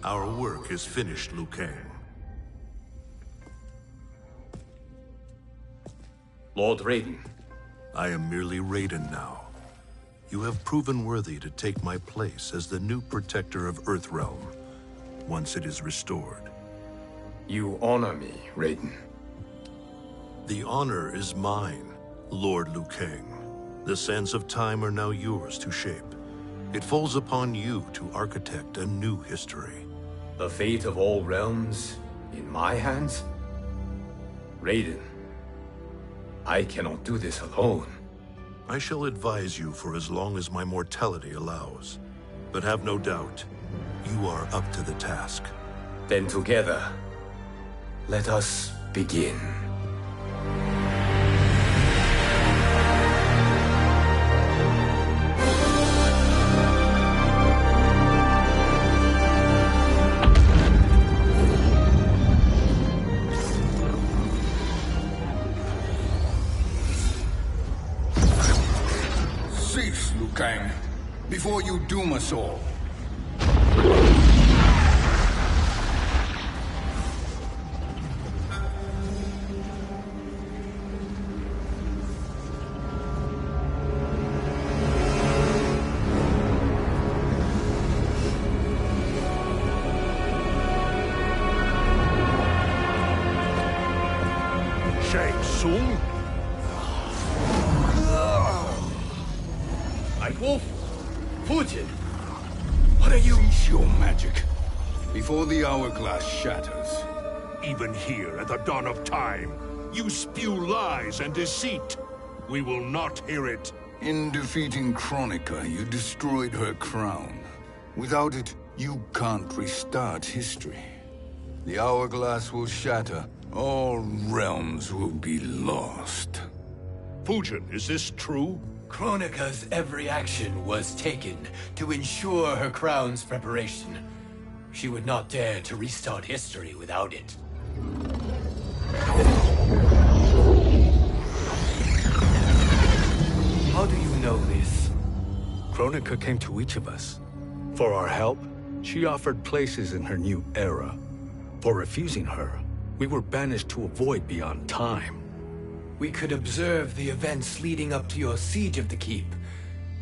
Our work is finished, Liu Kang. Lord Raiden. I am merely Raiden now. You have proven worthy to take my place as the new protector of Earthrealm, once it is restored. You honor me, Raiden. The honor is mine, Lord Liu Kang. The sands of time are now yours to shape. It falls upon you to architect a new history. The fate of all realms in my hands? Raiden, I cannot do this alone. I shall advise you for as long as my mortality allows. But have no doubt, you are up to the task. Then together, let us begin. Cease, Liu Kang, before you doom us all. Shang Tsung? Wolf, Fujin, what are you? Cease your magic, before the hourglass shatters. Even here at the dawn of time, you spew lies and deceit. We will not hear it. In defeating Kronika, you destroyed her crown. Without it, you can't restart history. The hourglass will shatter. All realms will be lost. Fujin, is this true? Kronika's every action was taken to ensure her crown's preparation. She would not dare to restart history without it. How do you know this? Kronika came to each of us. For our help, she offered places in her new era. For refusing her, we were banished to a void beyond time. We could observe the events leading up to your siege of the keep,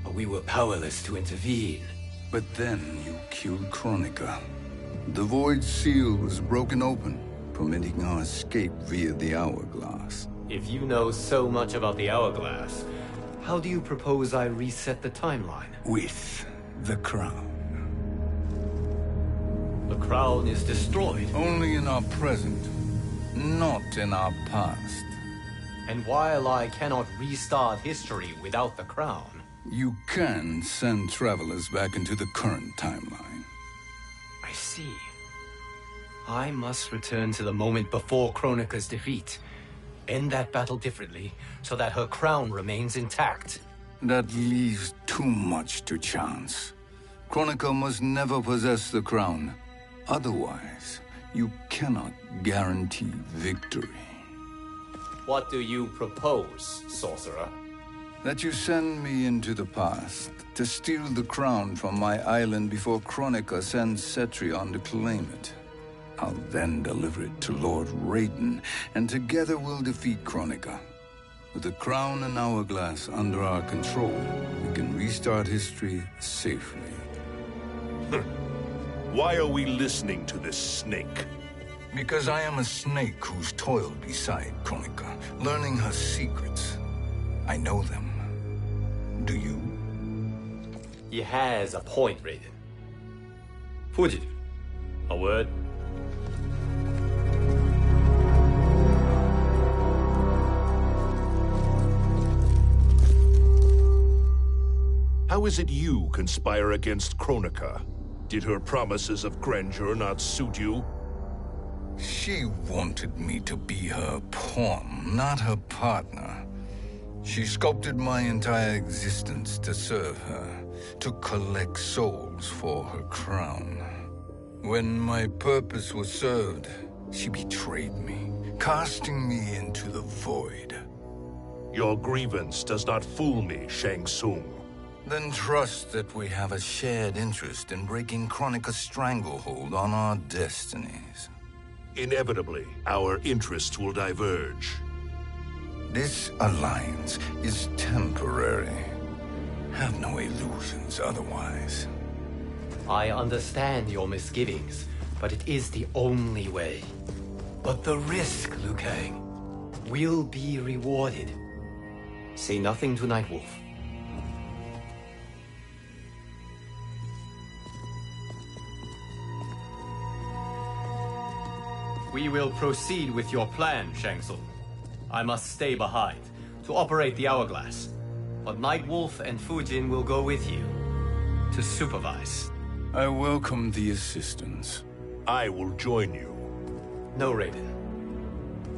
but we were powerless to intervene. But then you killed Kronika. The Void Seal was broken open, permitting our escape via the hourglass. If you know so much about the hourglass, how do you propose I reset the timeline? With the crown. The crown is destroyed. Only in our present, not in our past. And while I cannot restart history without the crown... You can send travelers back into the current timeline. I see. I must return to the moment before Kronika's defeat. End that battle differently, so that her crown remains intact. That leaves too much to chance. Kronika must never possess the crown. Otherwise, you cannot guarantee victory. What do you propose, sorcerer? That you send me into the past to steal the crown from my island before Kronika sends Cetrion to claim it. I'll then deliver it to Lord Raiden, and together we'll defeat Kronika. With the crown and hourglass under our control, we can restart history safely. Why are we listening to this snake? Because I am a snake who's toiled beside Kronika, learning her secrets. I know them. Do you? He has a point, Raiden. Fujin, a word? How is it you conspire against Kronika? Did her promises of grandeur not suit you? She wanted me to be her pawn, not her partner. She sculpted my entire existence to serve her, to collect souls for her crown. When my purpose was served, she betrayed me, casting me into the void. Your grievance does not fool me, Shang Tsung. Then trust that we have a shared interest in breaking Kronika's stranglehold on our destinies. Inevitably, our interests will diverge. This alliance is temporary. Have no illusions otherwise. I understand your misgivings, but it is the only way. But the risk, Liu Kang, will be rewarded. Say nothing to Nightwolf. We will proceed with your plan, Shang Tsung. I must stay behind to operate the hourglass. But Nightwolf and Fujin will go with you to supervise. I welcome the assistance. I will join you. No, Raiden.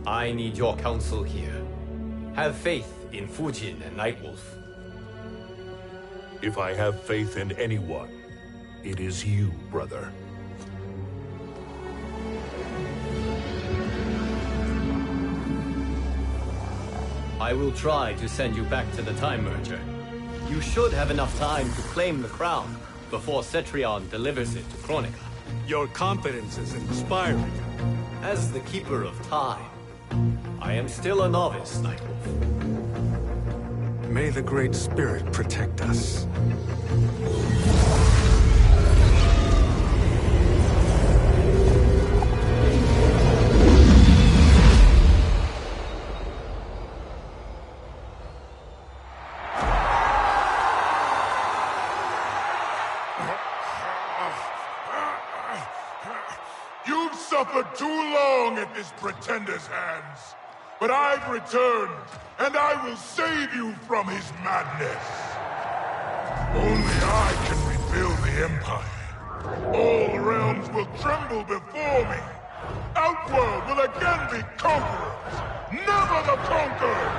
I need your counsel here. Have faith in Fujin and Nightwolf. If I have faith in anyone, it is you, brother. I will try to send you back to the Time Merger. You should have enough time to claim the crown before Cetrion delivers it to Kronika. Your confidence is inspiring. As the Keeper of Time, I am still a novice, Nightwolf. May the Great Spirit protect us. You've suffered too long at this pretender's hands. But I've returned, and I will save you from his madness. Only I can rebuild the Empire. All realms will tremble before me. Outworld will again be conquerors, never the conquered!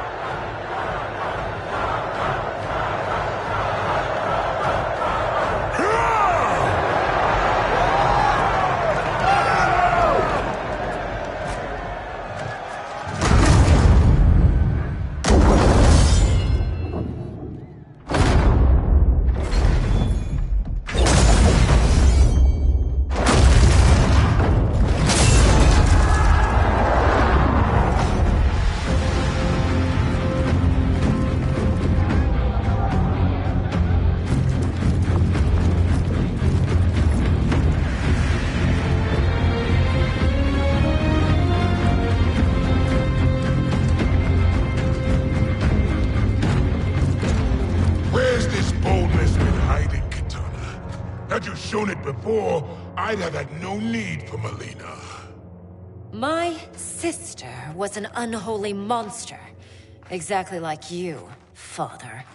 Had you shown it before, I'd have had no need for Melina. My sister was an unholy monster. Exactly like you, father.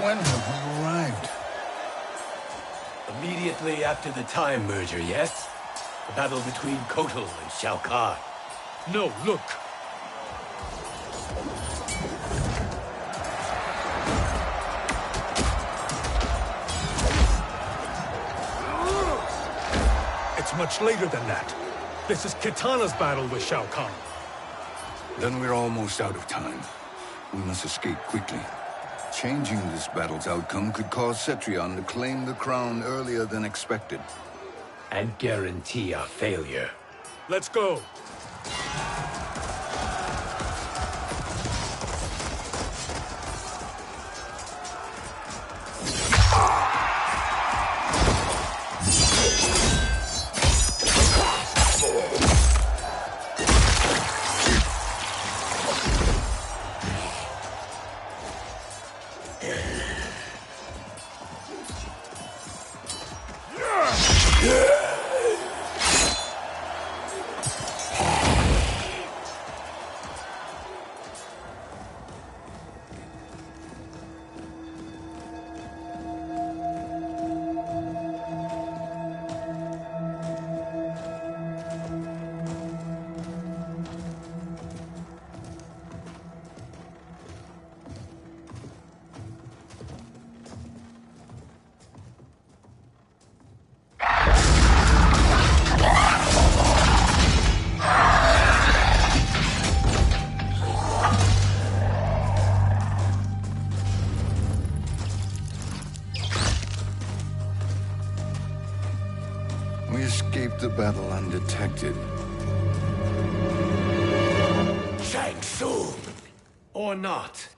When have we arrived? Immediately after the Time Merger, yes? The battle between Kotal and Shao Kahn. No, look. It's much later than that. This is Kitana's battle with Shao Kahn. Then we're almost out of time. We must escape quickly. Changing this battle's outcome could cause Cetrion to claim the crown earlier than expected. And guarantee our failure. Let's go. escaped the battle undetected. Shang Tsung! Or not.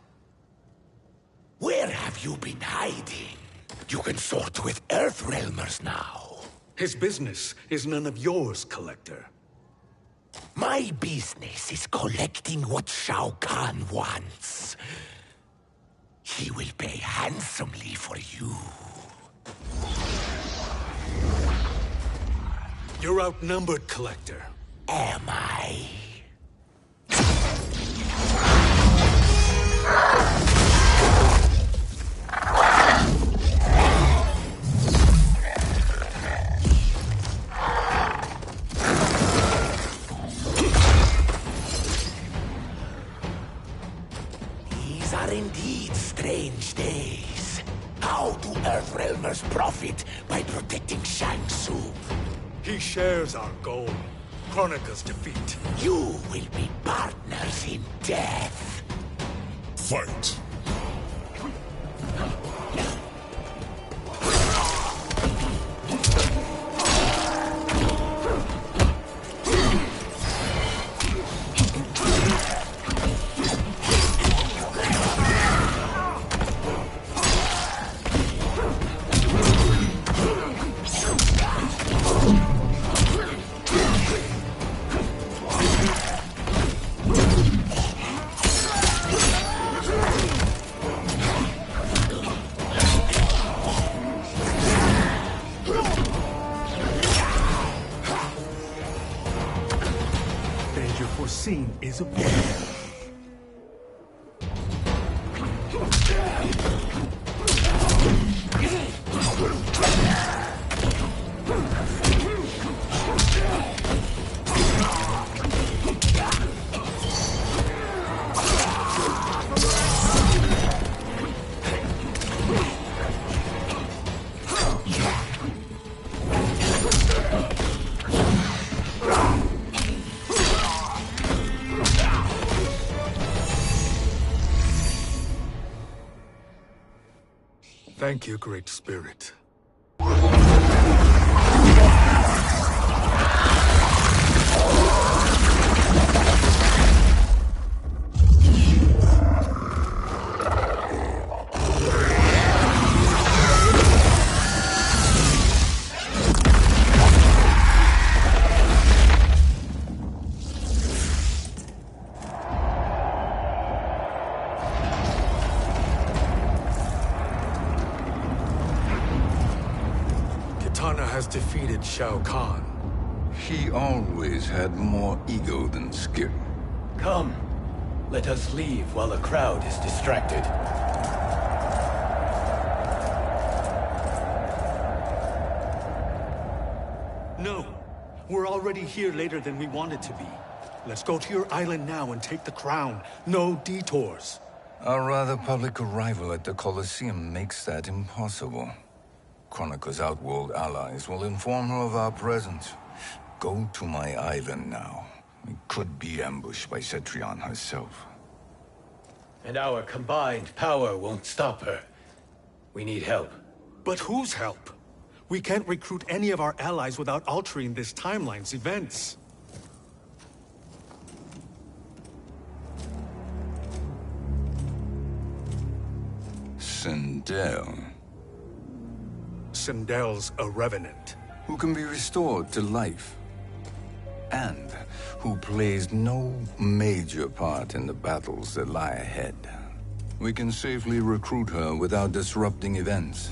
Where have you been hiding? You can sort with Earthrealmers now. His business is none of yours, Collector. My business is collecting what Shao Kahn wants. He will pay handsomely for you. You're outnumbered, Collector. Am I? These are indeed strange days. How do Earthrealmers profit by protecting Shang Tsung? He shares our goal. Kronika's defeat. You will be partners in death. Fight. Foreseen is avoided. Thank you, Great Spirit. Has defeated Shao Kahn. He always had more ego than skill. Come, let us leave while the crowd is distracted. No, we're already here later than we wanted to be. Let's go to your island now and take the crown. No detours. Our rather public arrival at the Colosseum makes that impossible. Kronika's outworld allies will inform her of our presence. Go to my island now. We could be ambushed by Cetrion herself. And our combined power won't stop her. We need help. But whose help? We can't recruit any of our allies without altering this timeline's events. Sindel. Sindel's a revenant. Who can be restored to life. And who plays no major part in the battles that lie ahead. We can safely recruit her without disrupting events.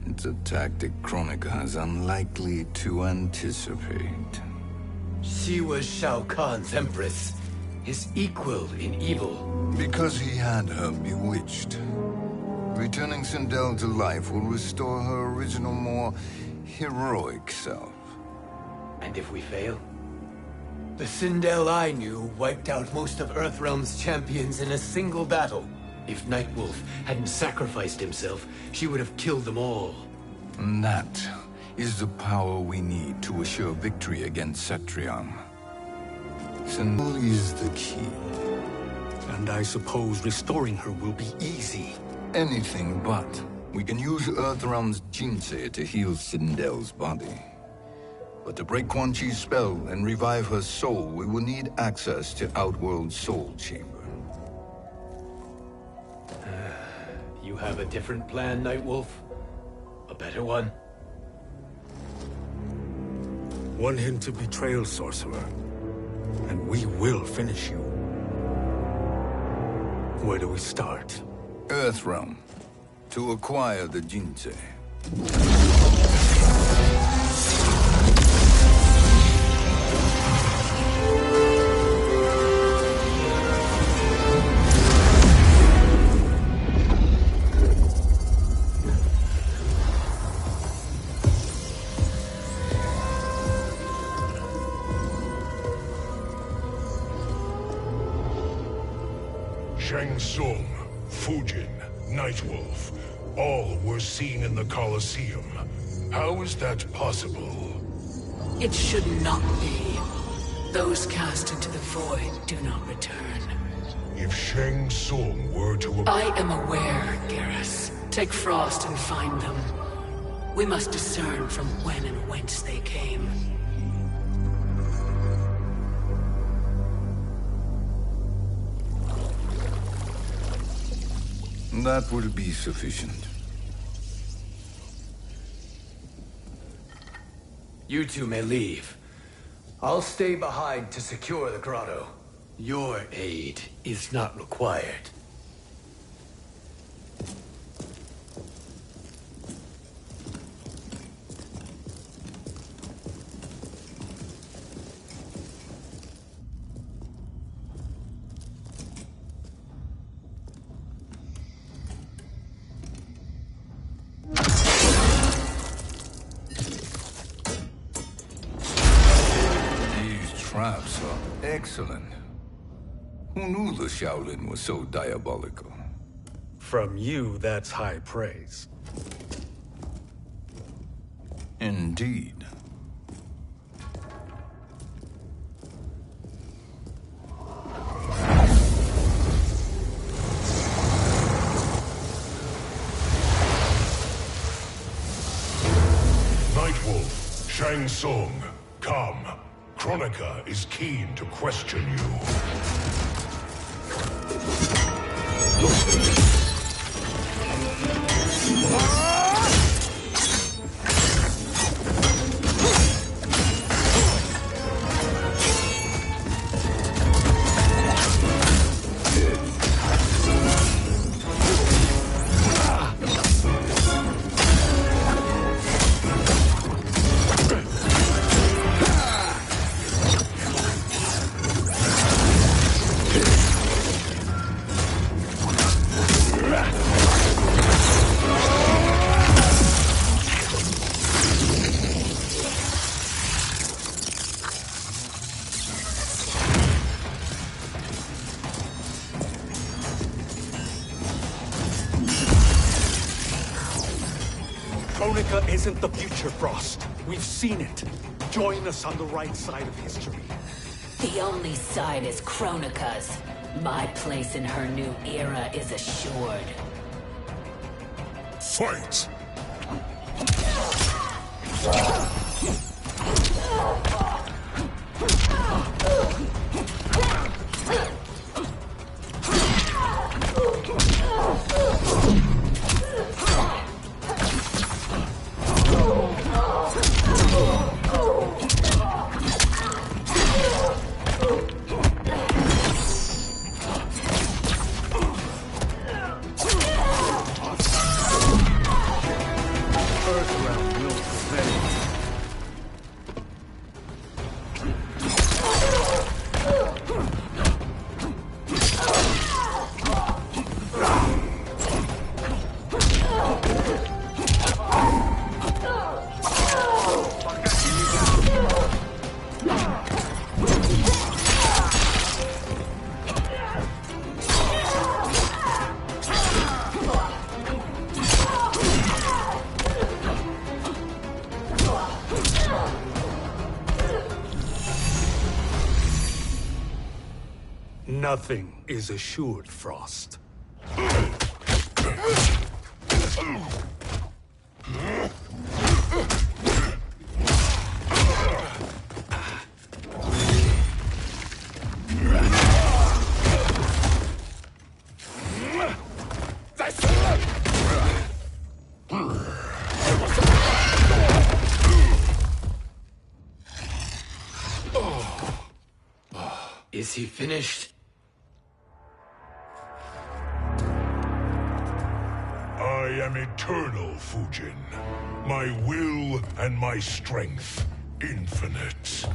It's a tactic Kronika is unlikely to anticipate. She was Shao Kahn's empress, his equal in evil. Because he had her bewitched. Returning Sindel to life will restore her original, more heroic self. And if we fail? The Sindel I knew wiped out most of Earthrealm's champions in a single battle. If Nightwolf hadn't sacrificed himself, she would have killed them all. And that is the power we need to assure victory against Cetrion. Sindel is the key. And I suppose restoring her will be easy. Anything but. We can use Earthrealm's Jinsei to heal Sindel's body. But to break Quan Chi's spell and revive her soul, we will need access to Outworld's soul chamber. You have a different plan, Nightwolf? A better one? One hint of betrayal, sorcerer, and we will finish you. Where do we start? Earthrealm. To acquire the Jinsei. Shang Tsung, Fujin, Nightwolf, all were seen in the Colosseum. How is that possible? It should not be. Those cast into the void do not return. If Shang Tsung were to... I am aware, Garrus. Take Frost and find them. We must discern from when and whence they came. That will be sufficient. You two may leave. I'll stay behind to secure the grotto. Your aid is not required. Traps are excellent. Who knew the Shaolin was so diabolical? From you, that's high praise. Indeed. Nightwolf, Shang Tsung, come. Kronika is keen to question you. Kronika isn't the future, Frost. We've seen it. Join us on the right side of history. The only side is Kronika's. My place in her new era is assured. Fight! Nothing is assured, Frost. Is he finished? I am eternal, Fujin. My will and my strength, infinite.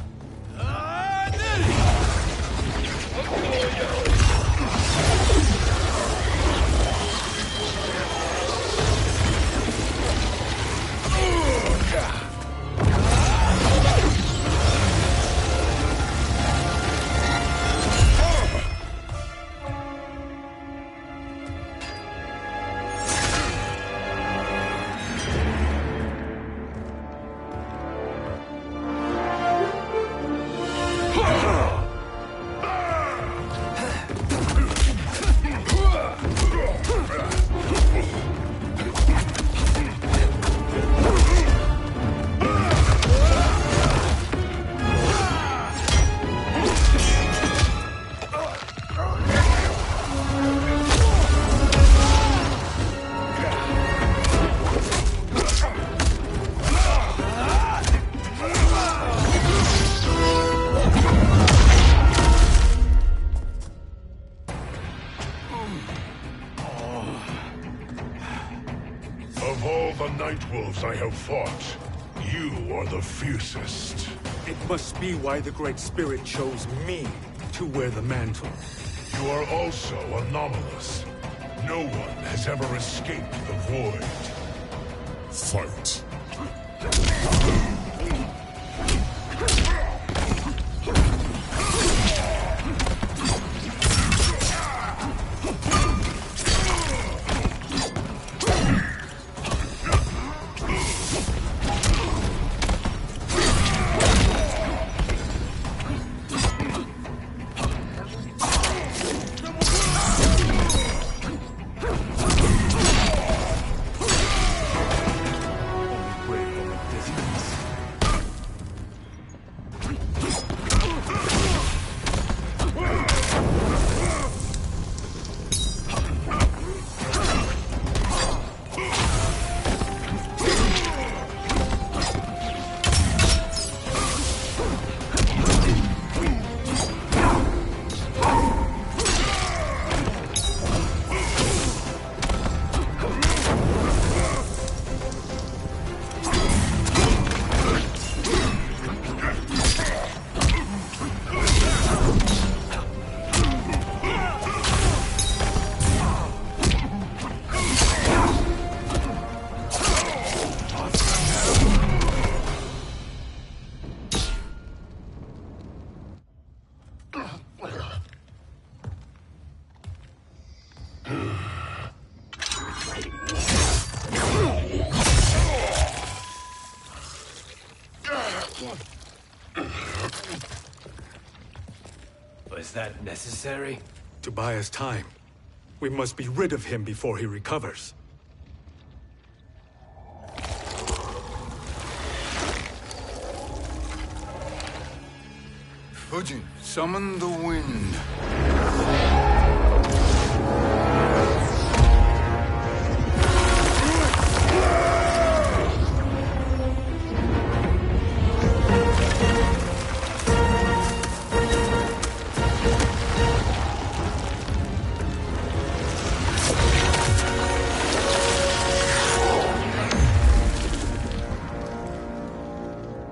Nightwolves I have fought, you are the fiercest. It must be why the Great Spirit chose me to wear the mantle. You are also anomalous. No one has ever escaped the void. Fight. Was that necessary? To buy us time. We must be rid of him before he recovers. Fujin, summon the wind.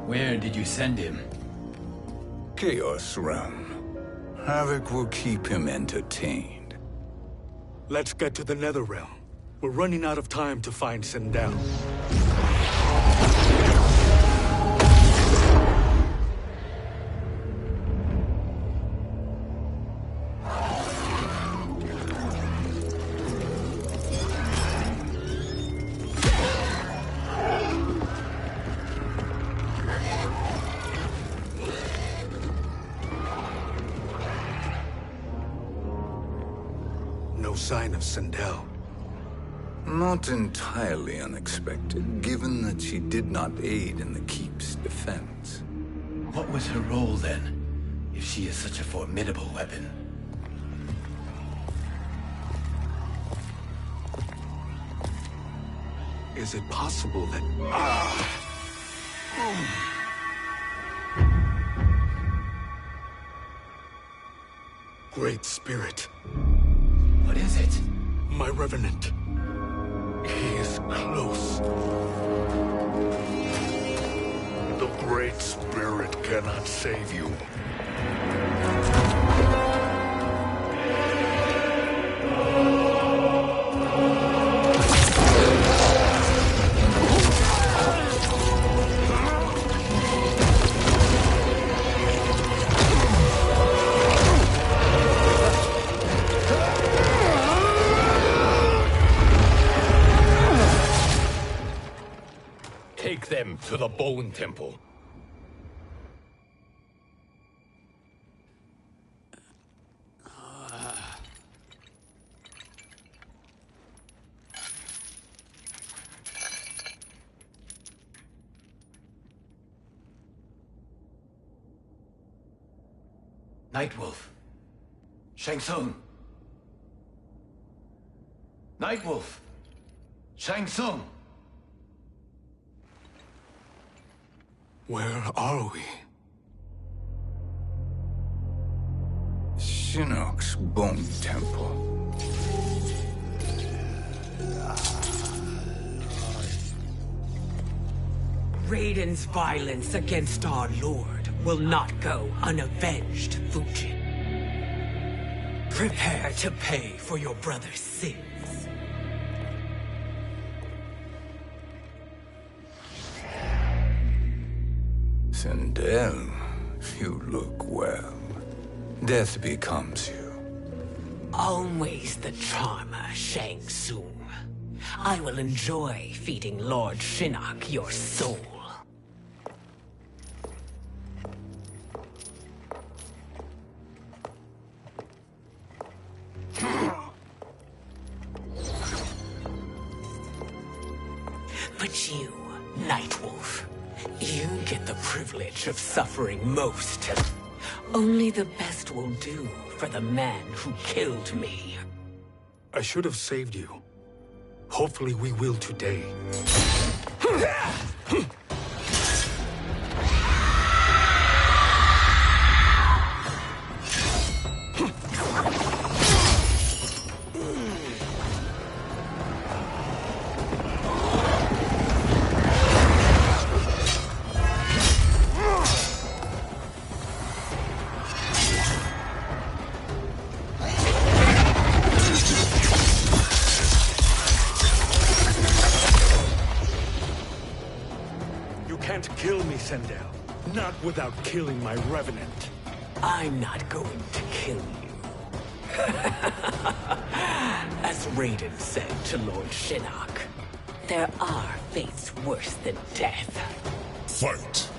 Where did you send him? Chaos Realm. Havoc will keep him entertained. Let's get to the Netherrealm. We're running out of time to find Sindel. No sign of Sindel. Not entirely unexpected, given that she did not aid in the Keep's defense. What was her role then, if she is such a formidable weapon? Is it possible that... Great Spirit. What is it? My Revenant. He is close. The Great Spirit cannot save you. Take them to the Bone Temple. Nightwolf. Shang Tsung. Nightwolf. Shang Tsung. Where are we? Shinnok's Bone Temple. Raiden's violence against our Lord will not go unavenged, Fujin. Prepare to pay for your brother's sins. Sindel, you look well. Death becomes you. Always the charmer, Shang Tsung. I will enjoy feeding Lord Shinnok your soul. But you, Nightwolf, you get the privilege of suffering most. Only the best will do for the man who killed me. I should have saved you. Hopefully we will today. Not without killing my Revenant. I'm not going to kill you. As Raiden said to Lord Shinnok, there are fates worse than death. Fight!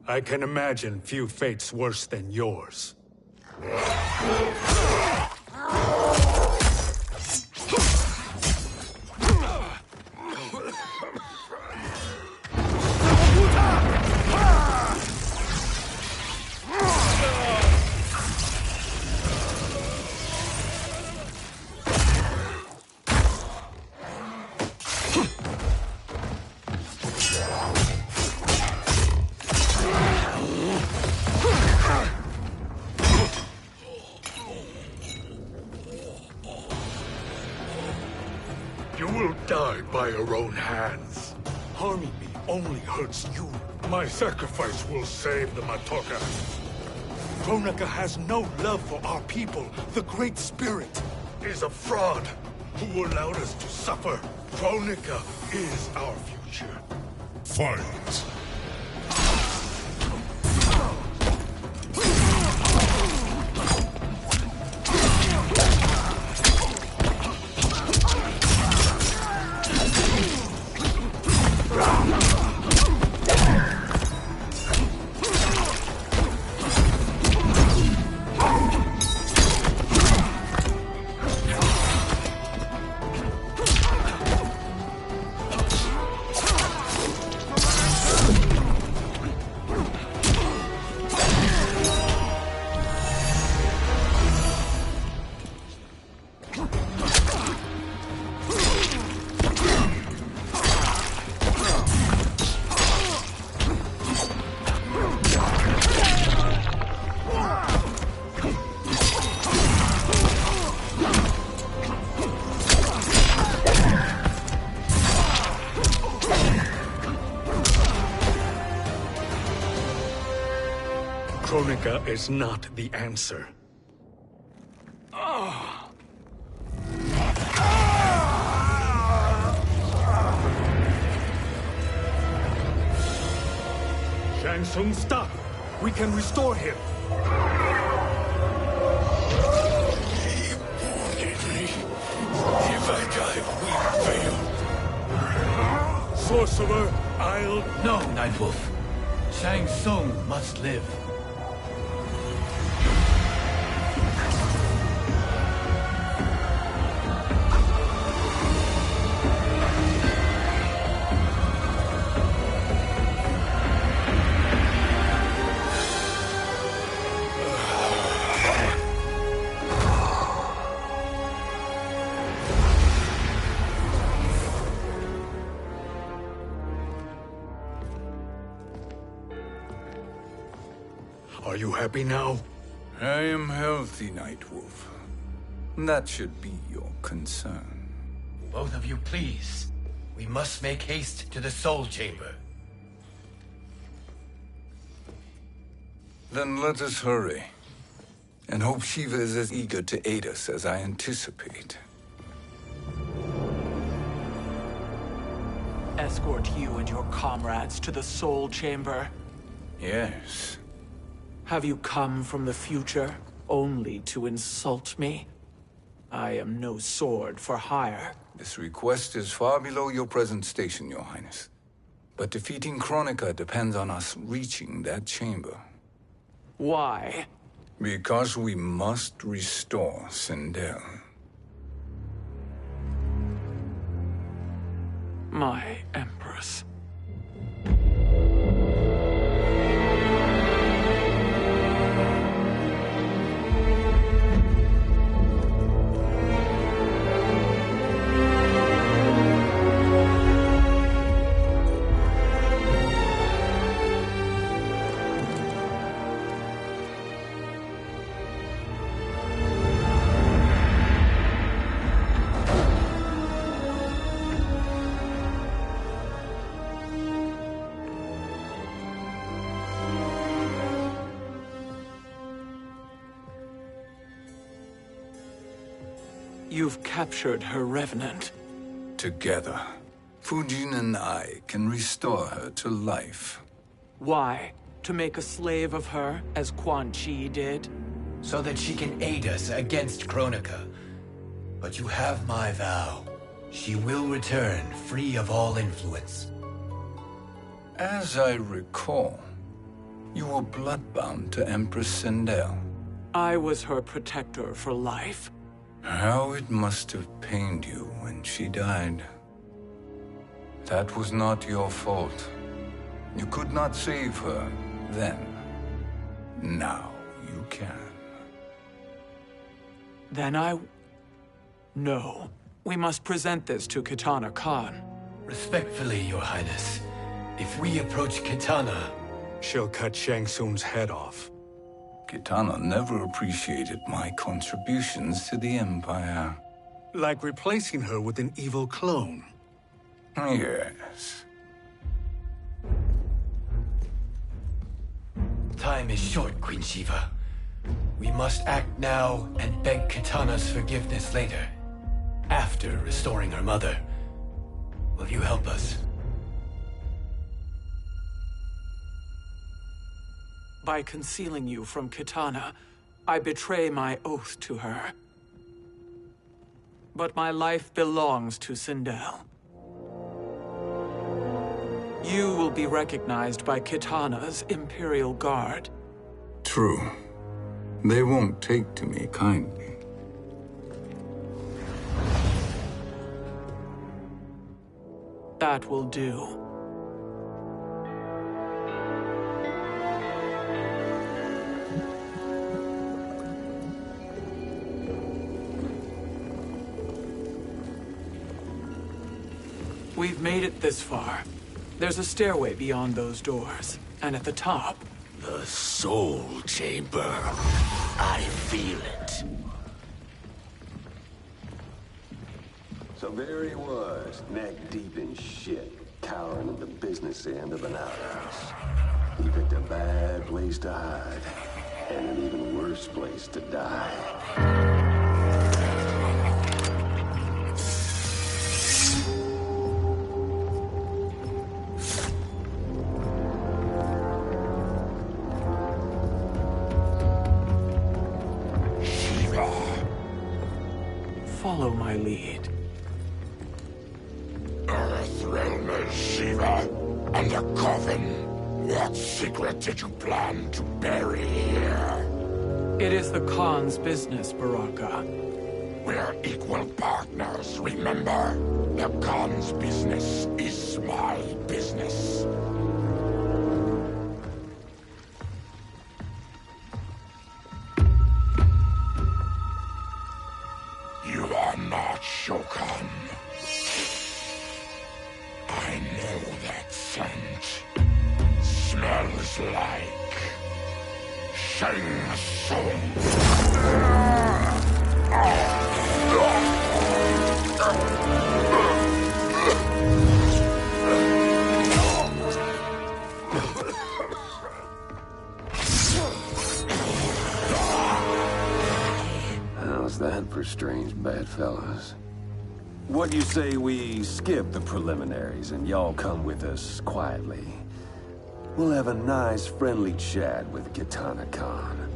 I can imagine few fates worse than yours. You will die by your own hands. Harming me only hurts you. My sacrifice will save the Matoka. Kronika has no love for our people. The Great Spirit is a fraud who allowed us to suffer. Kronika is our future. Fight! Kronika is not the answer. Shang Tsung, stop! We can restore him. He wanted me. If I die, we fail. Sorcerer, I'll... No, Nightwolf. Shang Tsung must live. Are you happy now? I am healthy, Nightwolf. That should be your concern. Both of you, please. We must make haste to the Soul Chamber. Then let us hurry. And hope Shiva is as eager to aid us as I anticipate. Escort you and your comrades to the Soul Chamber? Yes. Have you come from the future only to insult me? I am no sword for hire. This request is far below your present station, Your Highness. But defeating Kronika depends on us reaching that chamber. Why? Because we must restore Sindel. My Empress. You've captured her revenant. Together, Fujin and I can restore her to life. Why? To make a slave of her, as Quan Chi did? So that she can aid us against Kronika. But you have my vow. She will return free of all influence. As I recall, you were bloodbound to Empress Sindel. I was her protector for life. How it must have pained you when she died. That was not your fault. You could not save her then. Now you can. Then No. We must present this to Kitana Khan. Respectfully, Your Highness. If we approach Kitana... She'll cut Shang Tsung's head off. Kitana never appreciated my contributions to the Empire. Like replacing her with an evil clone. Yes. Time is short, Queen Shiva. We must act now and beg Kitana's forgiveness later. After restoring her mother. Will you help us? By concealing you from Kitana, I betray my oath to her. But my life belongs to Sindel. You will be recognized by Kitana's Imperial Guard. True. They won't take to me kindly. That will do. We've made it this far. There's a stairway beyond those doors, and at the top... The Soul Chamber. I feel it. So there he was, neck deep in shit, cowering at the business end of an outhouse. He picked a bad place to hide, and an even worse place to die. Follow my lead. Earthrealmer Shiva, and a coffin. What secret did you plan to bury here? It is the Khan's business, Baraka. We're equal partners, remember? The Khan's business is my business. You are not Shokan. I know that scent. Smells like Shang Tsung. How's that for strange bedfellows? What do you say we skip the preliminaries and y'all come with us quietly? We'll have a nice, friendly chat with Kitana Khan.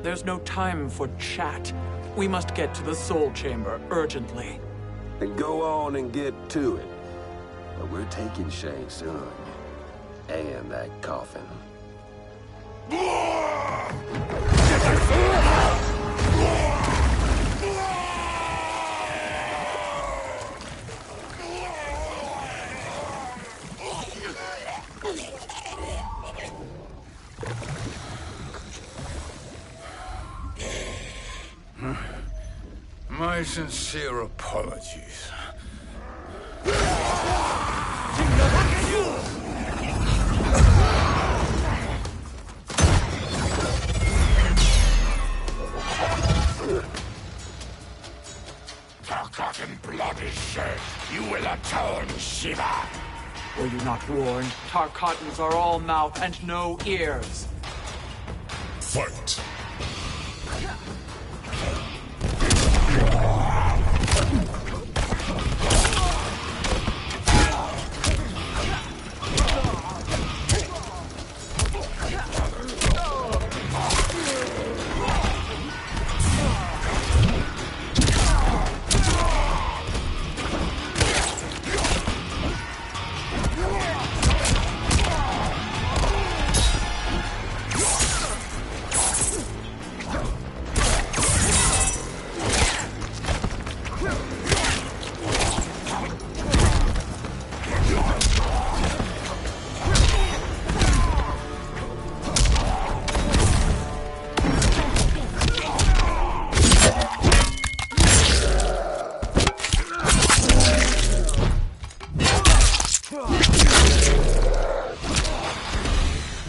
There's no time for chat. We must get to the Soul Chamber urgently. Then go on and get to it. But we're taking Shang Tsung. And that coffin. My sincere apologies. Forgotten blood is shed. You will atone, Shiva. Were you not warned? Tarkatans are all mouth and no ears. Fight!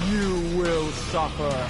You will suffer.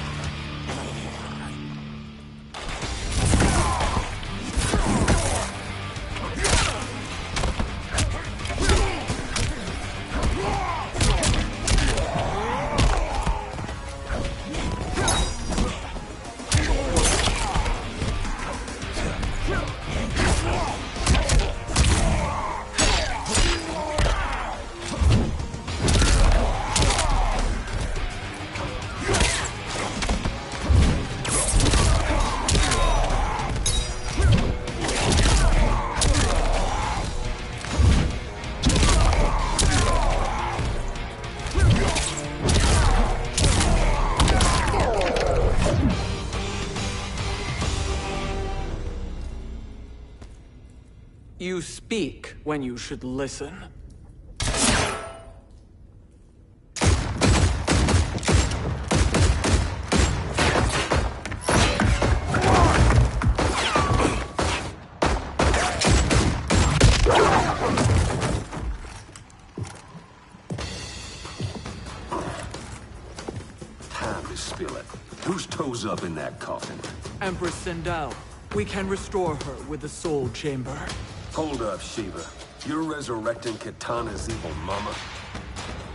You speak when you should listen. Time to spill it. Whose toes up in that coffin? Empress Sindel. We can restore her with the soul chamber. Hold up, Shiva. You're resurrecting Kitana's evil mama?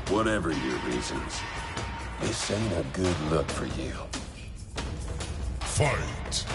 Whatever your reasons, this ain't a good look for you. Fight!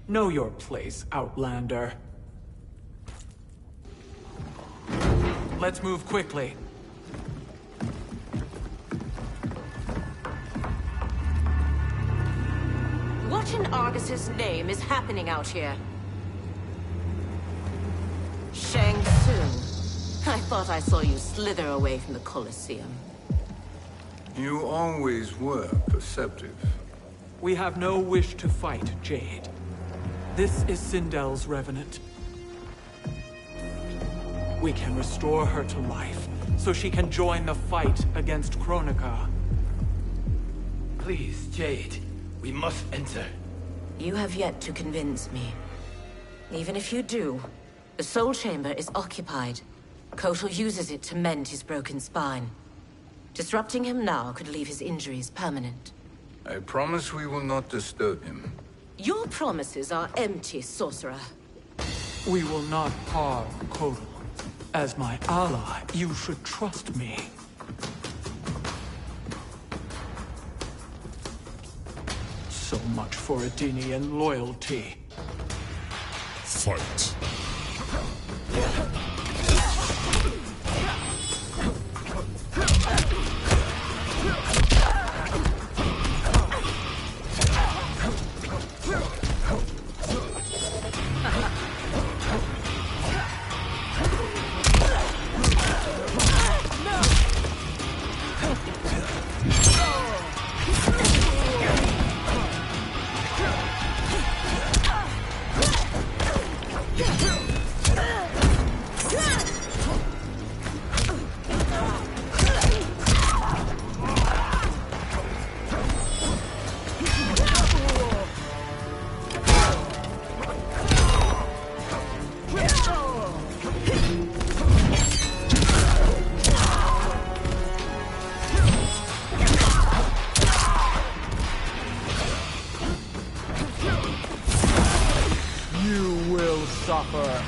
Know your place, Outlander. Let's move quickly. What in Argus's name is happening out here? Shang Tsung. I thought I saw you slither away from the Colosseum. You always were perceptive. We have no wish to fight, Jade. This is Sindel's revenant. We can restore her to life, so she can join the fight against Kronika. Please, Jade. We must enter. You have yet to convince me. Even if you do, the soul chamber is occupied. Kotal uses it to mend his broken spine. Disrupting him now could leave his injuries permanent. I promise we will not disturb him. Your promises are empty, sorcerer. We will not harm Kotal. As my ally, you should trust me. So much for Adenian loyalty. Fight! Suffer.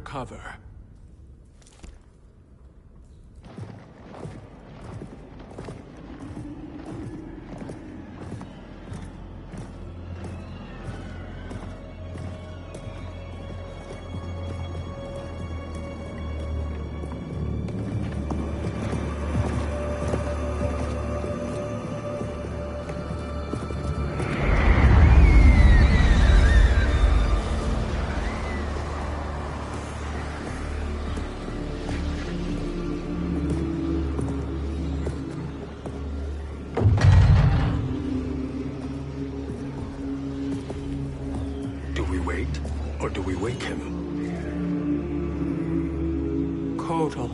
recover. Or do we wake him? Kotal.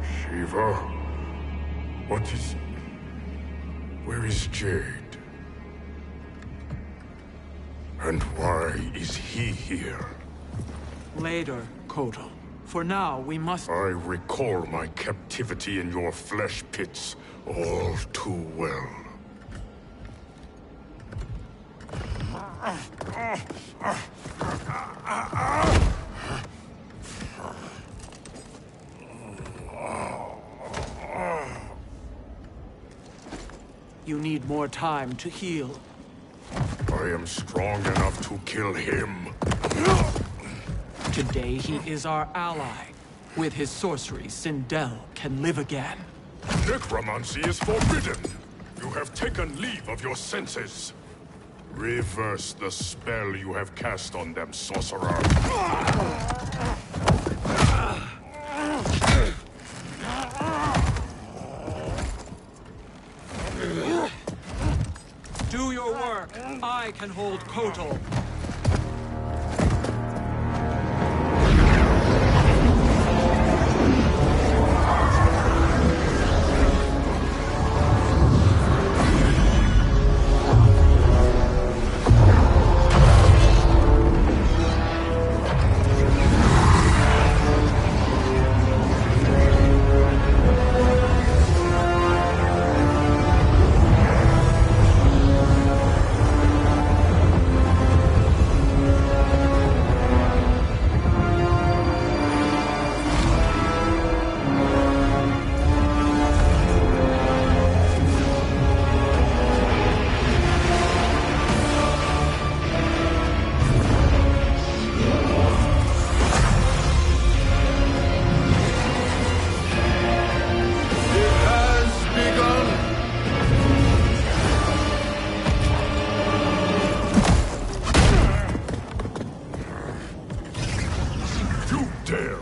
Shiva? What is... Where is Jade? And why is he here? Later, Kotal. For now, we must... I recall my captivity in your flesh pits all too well. You need more time to heal. I am strong enough to kill him. Today he is our ally. With his sorcery, Sindel can live again. Necromancy is forbidden. You have taken leave of your senses. Reverse the spell you have cast on them, sorcerer. Do your work. I can hold Kotal.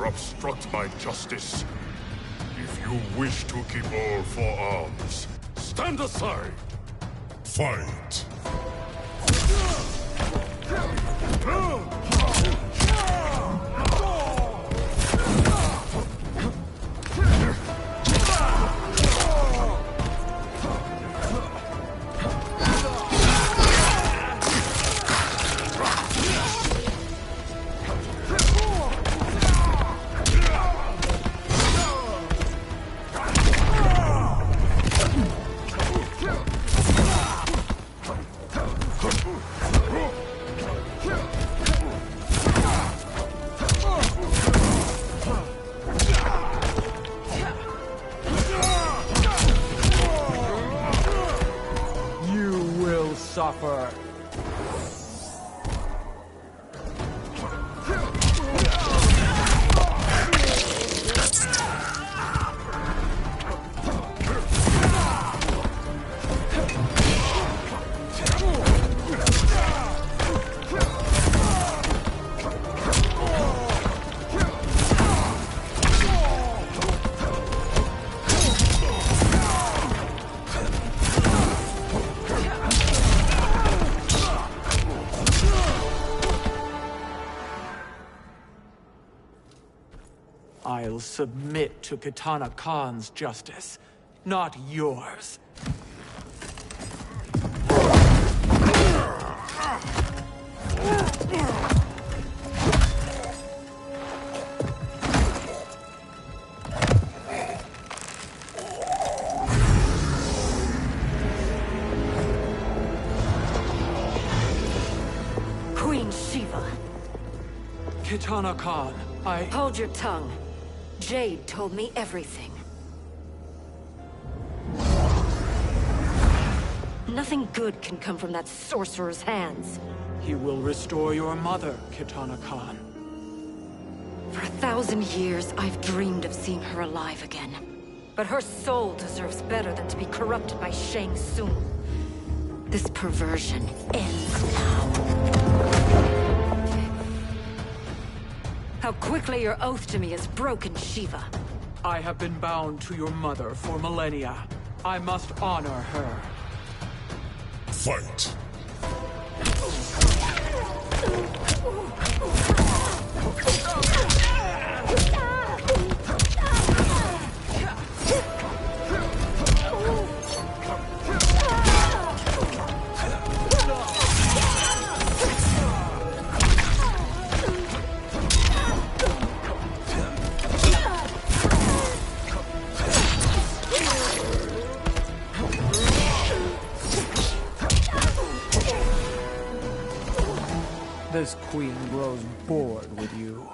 Obstruct my justice. If you wish to keep all four arms, stand aside. Fight. Suffer. I'll submit to Katana Khan's justice, not yours. Kitana Khan, Hold your tongue. Jade told me everything. Nothing good can come from that sorcerer's hands. He will restore your mother, Kitana Khan. For 1,000 years, I've dreamed of seeing her alive again. But her soul deserves better than to be corrupted by Shang Tsung. This perversion ends now. How quickly your oath to me is broken, Shiva. I have been bound to your mother for millennia. I must honor her. Fight. This queen grows bored with you.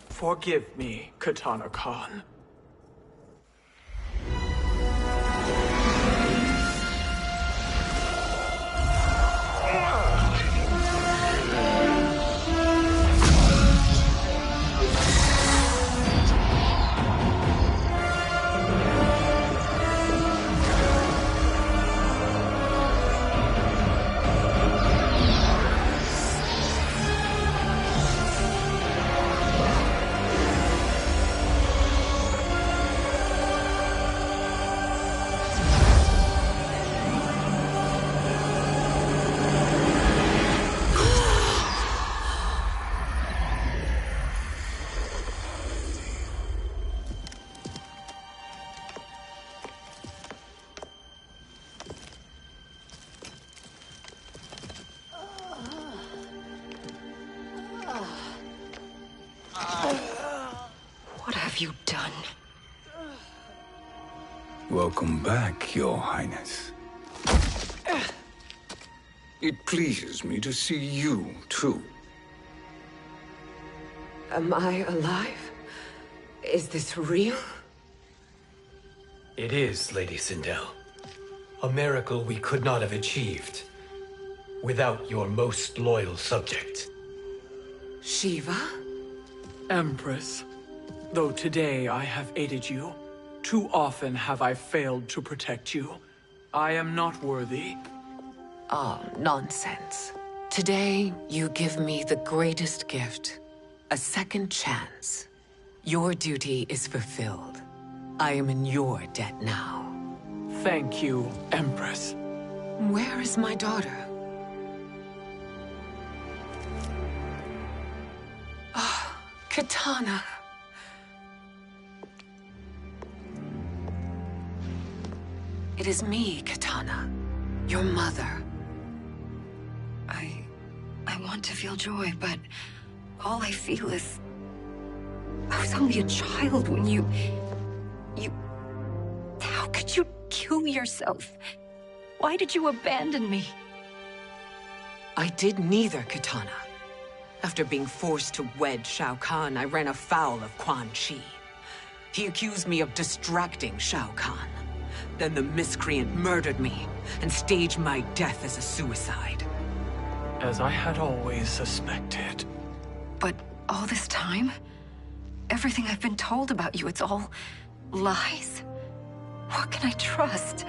Forgive me, Kitana Khan. What have you done? Welcome back, Your Highness. It pleases me to see you, too. Am I alive? Is this real? It is, Lady Sindel. A miracle we could not have achieved without your most loyal subject. Shiva? Empress, though today I have aided you, too often have I failed to protect you. I am not worthy. Oh, nonsense. Today, you give me the greatest gift. A second chance. Your duty is fulfilled. I am in your debt now. Thank you, Empress. Where is my daughter? Oh, Kitana. It is me, Kitana. Your mother. I want to feel joy, but all I feel is... I was only a child when you... How could you kill yourself? Why did you abandon me? I did neither, Kitana. After being forced to wed Shao Kahn, I ran afoul of Quan Chi. He accused me of distracting Shao Kahn. Then the miscreant murdered me and staged my death as a suicide. As I had always suspected. But all this time? Everything I've been told about you, it's all lies? What can I trust?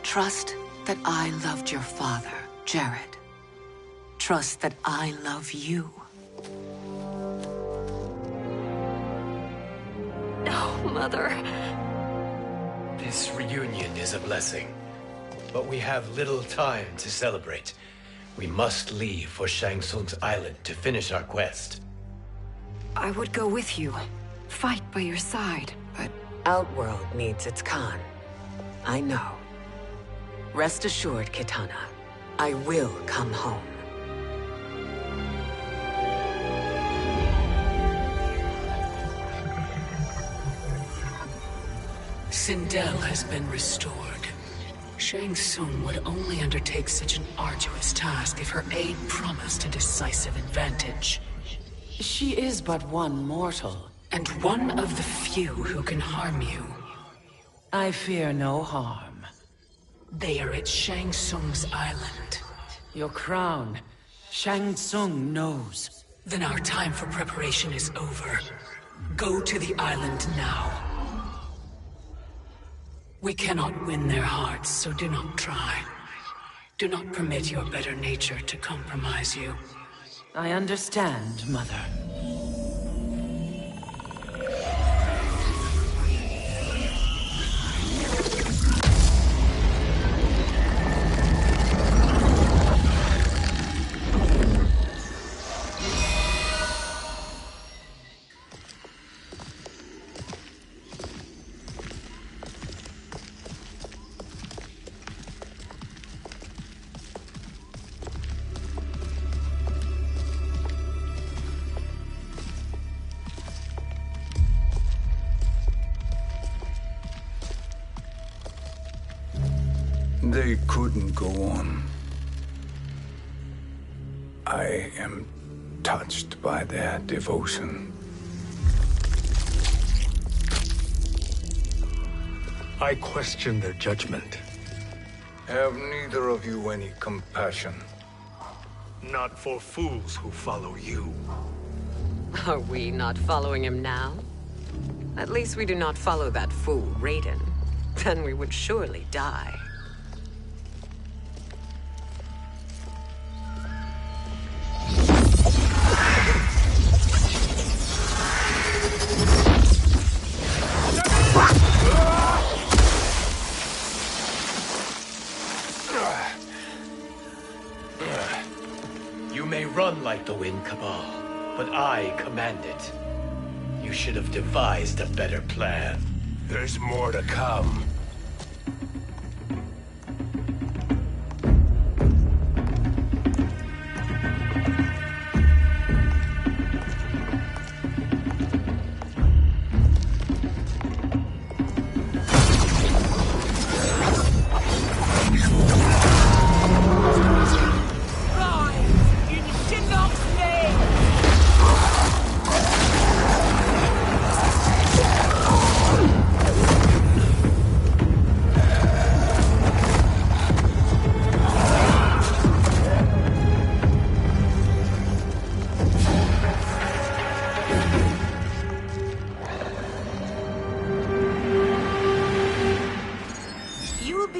Trust that I loved your father, Jared. Trust that I love you. No, Mother. This reunion is a blessing, but we have little time to celebrate. We must leave for Shang Tsung's island to finish our quest. I would go with you, fight by your side, but... Outworld needs its Khan. I know. Rest assured, Kitana, I will come home. Sindel has been restored. Shang Tsung would only undertake such an arduous task if her aid promised a decisive advantage. She is but one mortal, and one of the few who can harm you. I fear no harm. They are at Shang Tsung's island. Your crown, Shang Tsung knows. Then our time for preparation is over. Go to the island now. We cannot win their hearts, so do not try. Do not permit your better nature to compromise you. I understand, Mother. They couldn't go on. I am touched by their devotion. I question their judgment. Have neither of you any compassion? Not for fools who follow you. Are we not following him now? At least we do not follow that fool, Raiden. Then we would surely die. You may run like the wind, Cabal, but I command it. You should have devised a better plan. There's more to come.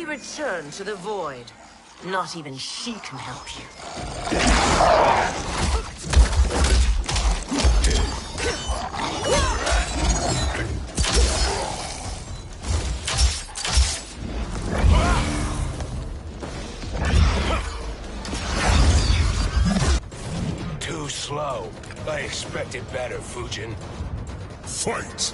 Return to the void. Not even she can help you. Too slow. I expected better, Fujin. Fight!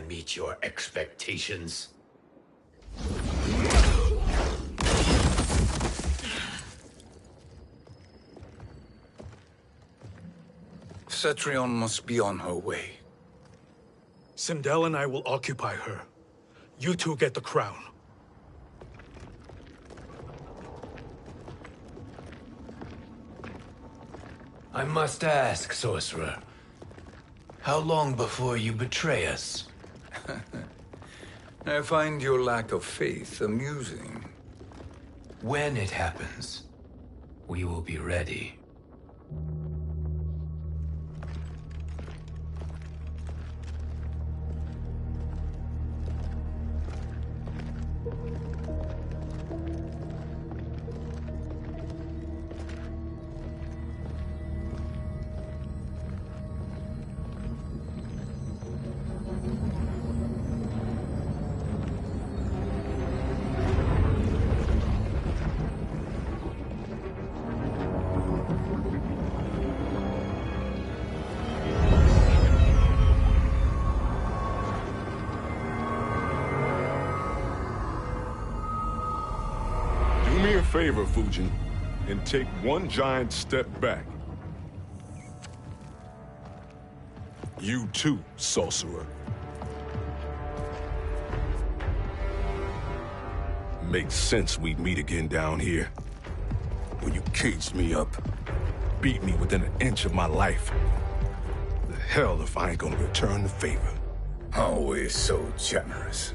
can meet your expectations. Cetrion must be on her way. Sindel and I will occupy her. You two get the crown. I must ask, sorcerer. How long before you betray us? I find your lack of faith amusing. When it happens, we will be ready. Favor, Fujin, and take one giant step back. You too, sorcerer. Makes sense we'd meet again down here. When you caged me up, beat me within an inch of my life. The hell if I ain't gonna return the favor. Always so generous.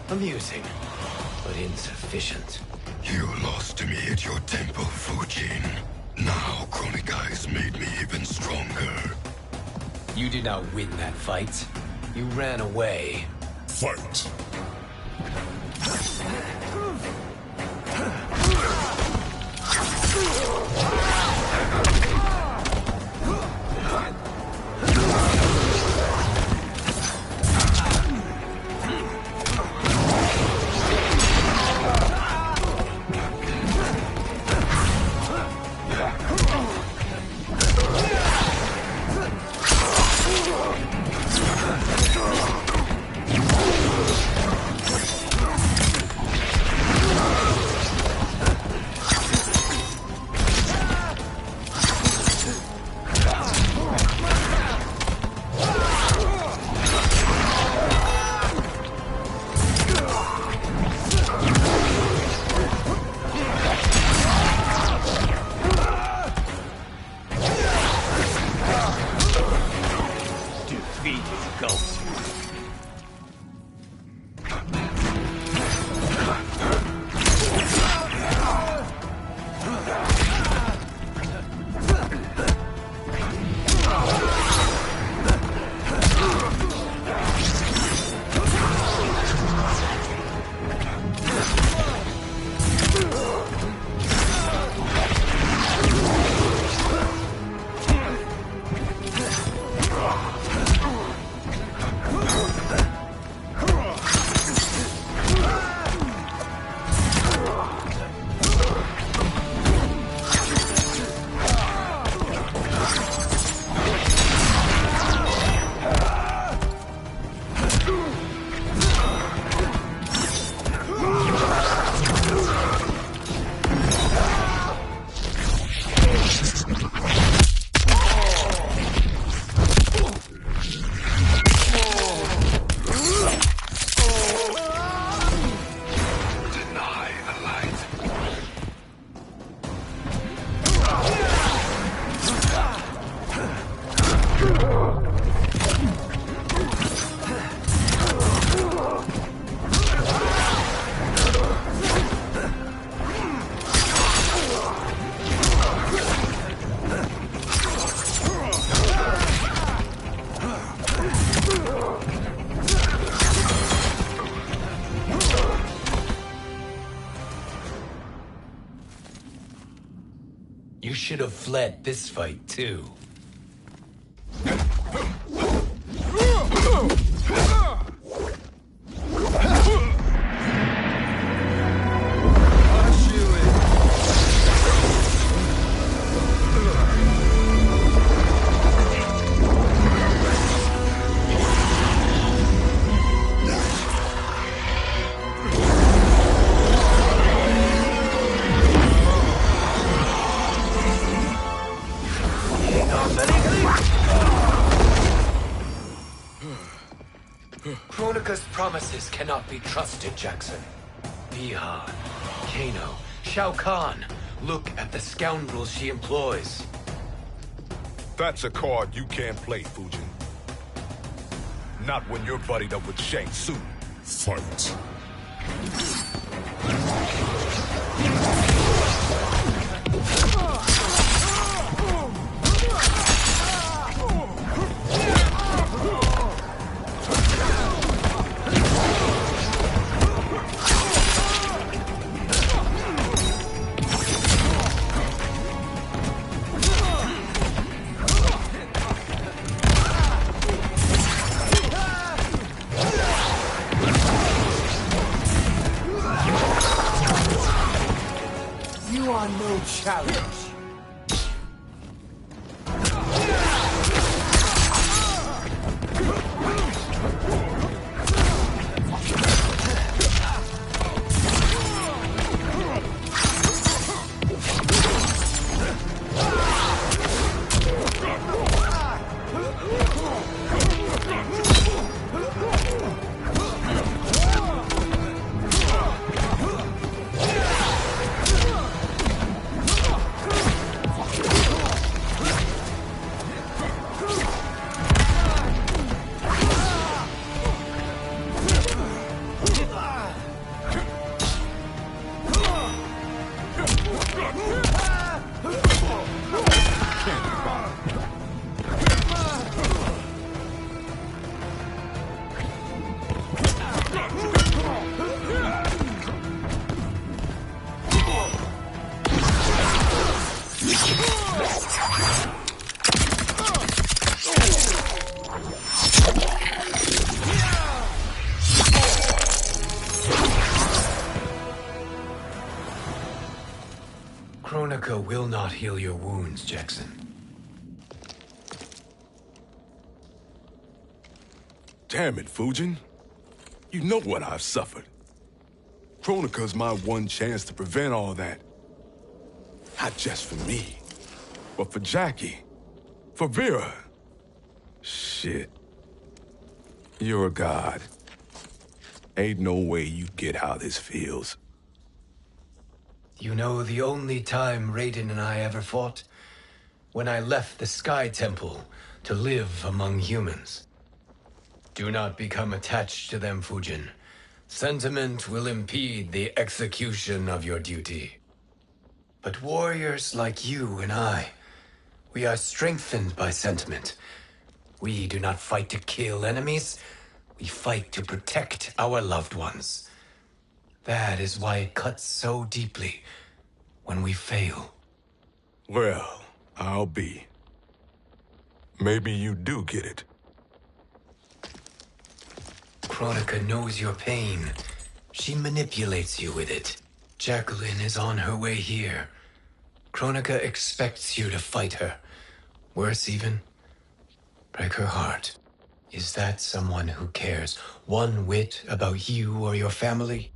Amusing, but insufficient. You lost to me at your temple, Fujin. Now Kronika has made me even stronger. You did not win that fight. You ran away. Fight! You should have fled this fight, too. Kronika's promises cannot be trusted, Jackson. Bihan, Kano, Shao Kahn. Look at the scoundrels she employs. That's a card you can't play, Fujin. Not when you're buddied up with Shang Tsung. Fight. You are no challenge. Kronika will not heal your wounds, Jackson. Damn it, Fujin. You know what I've suffered. Kronika's my one chance to prevent all that. Not just for me, but for Jackie, for Vera. Shit. You're a god. Ain't no way you get how this feels. You know the only time Raiden and I ever fought? When I left the Sky Temple to live among humans. Do not become attached to them, Fujin. Sentiment will impede the execution of your duty. But warriors like you and I, we are strengthened by sentiment. We do not fight to kill enemies. We fight to protect our loved ones. That is why it cuts so deeply when we fail. Well, I'll be. Maybe you do get it. Kronika knows your pain. She manipulates you with it. Jacqueline is on her way here. Kronika expects you to fight her. Worse even, break her heart. Is that someone who cares one whit about you or your family?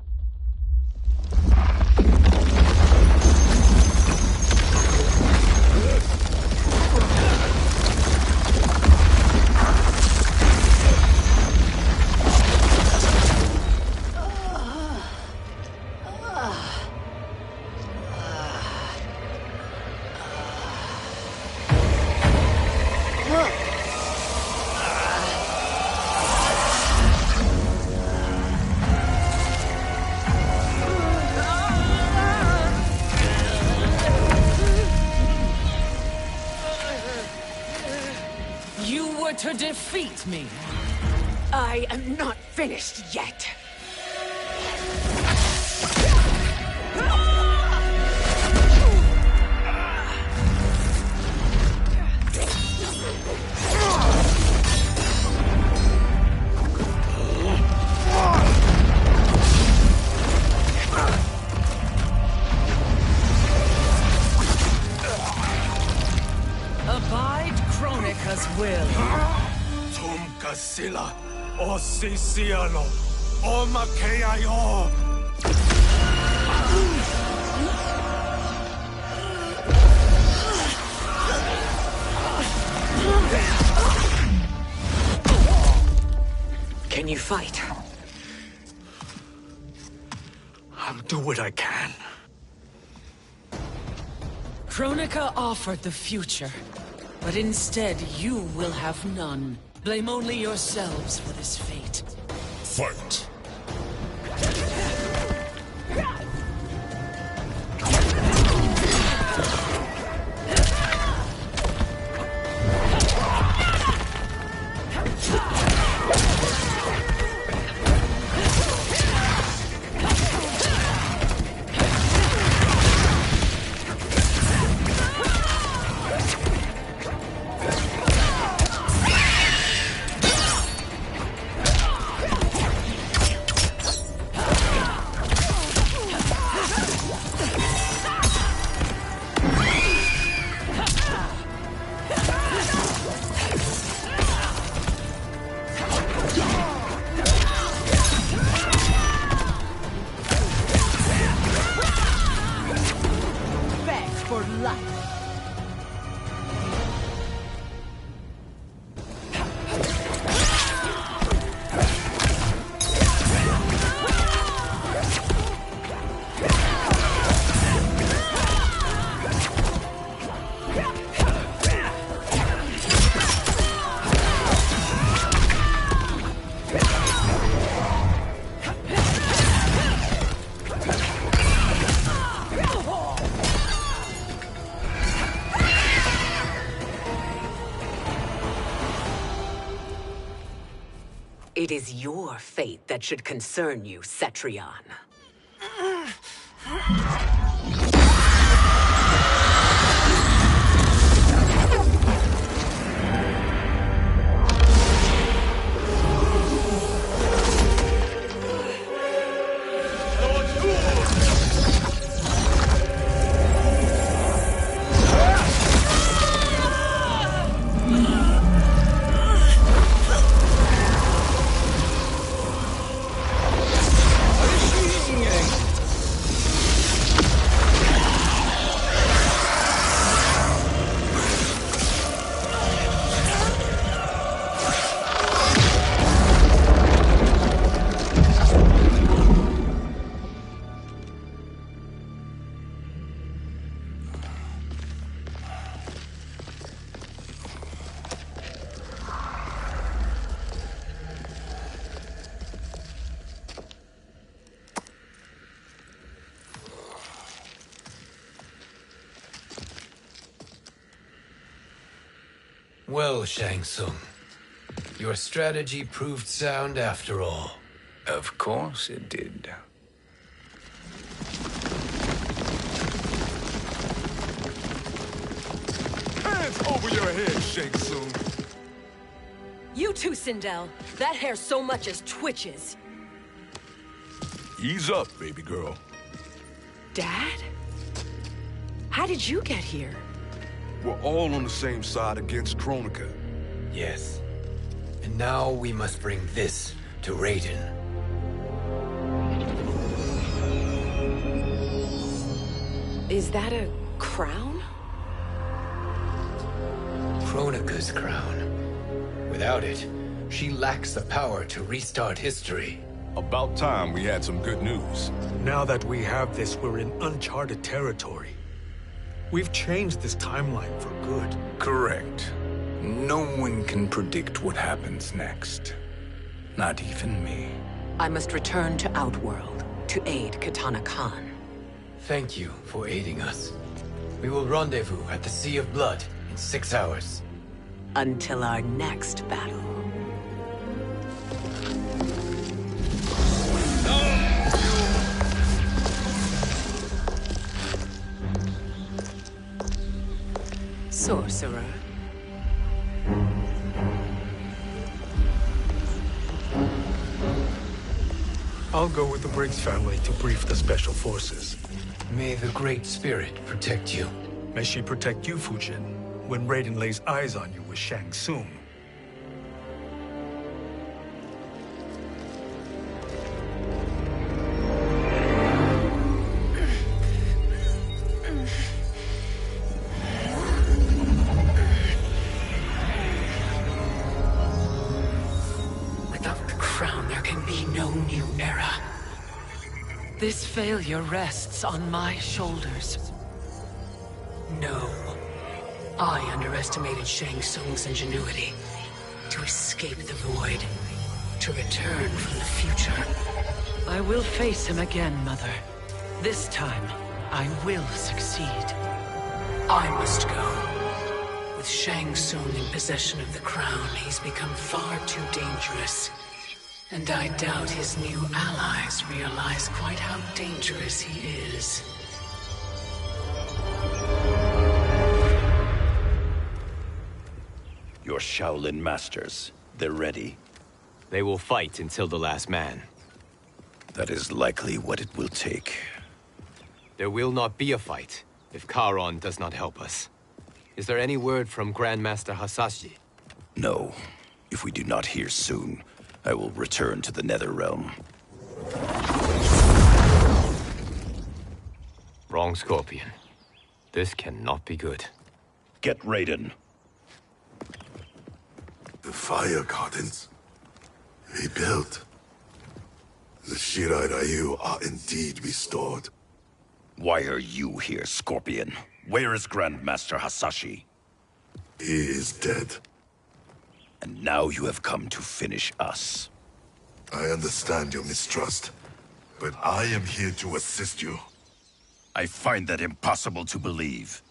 To defeat me. I am not finished yet. Kronika's will. Tum kasila, o sisiano, o makeayo. Can you fight? I'll do what I can. Kronika offered the future, but instead you will have none. Blame only yourselves for this fate. Fight! It is your fate that should concern you, Cetrion. Well, Shang Tsung, your strategy proved sound after all. Of course it did. Hands over your head, Shang Tsung. You too, Sindel. That hair so much as twitches. Ease up, baby girl. Dad? How did you get here? We're all on the same side against Kronika. Yes. And now we must bring this to Raiden. Is that a crown? Kronika's crown. Without it, she lacks the power to restart history. About time we had some good news. Now that we have this, we're in uncharted territory. We've changed this timeline for good. Correct. No one can predict what happens next. Not even me. I must return to Outworld to aid Katana Khan. Thank you for aiding us. We will rendezvous at the Sea of Blood in 6 hours. Until our next battle. Sorcerer. I'll go with the Briggs family to brief the Special Forces. May the Great Spirit protect you. May she protect you, Fujin. when Raiden lays eyes on you with Shang Tsung. Without the crown, there can be no new era. This failure rests on my shoulders. No. I underestimated Shang Tsung's ingenuity. To escape the void. To return from the future. I will face him again, Mother. This time, I will succeed. I must go. With Shang Tsung in possession of the crown, he's become far too dangerous. And I doubt his new allies realize quite how dangerous he is. Your Shaolin masters, they're ready. They will fight until the last man. That is likely what it will take. There will not be a fight if Charon does not help us. Is there any word from Grandmaster Hasashi? No. If we do not hear soon, I will return to the Netherrealm. Wrong, Scorpion. This cannot be good. Get Raiden. The fire gardens. Rebuilt. The Shirai Ryu are indeed restored. Why are you here, Scorpion? Where is Grandmaster Hasashi? He is dead. And now you have come to finish us. I understand your mistrust, but I am here to assist you. I find that impossible to believe.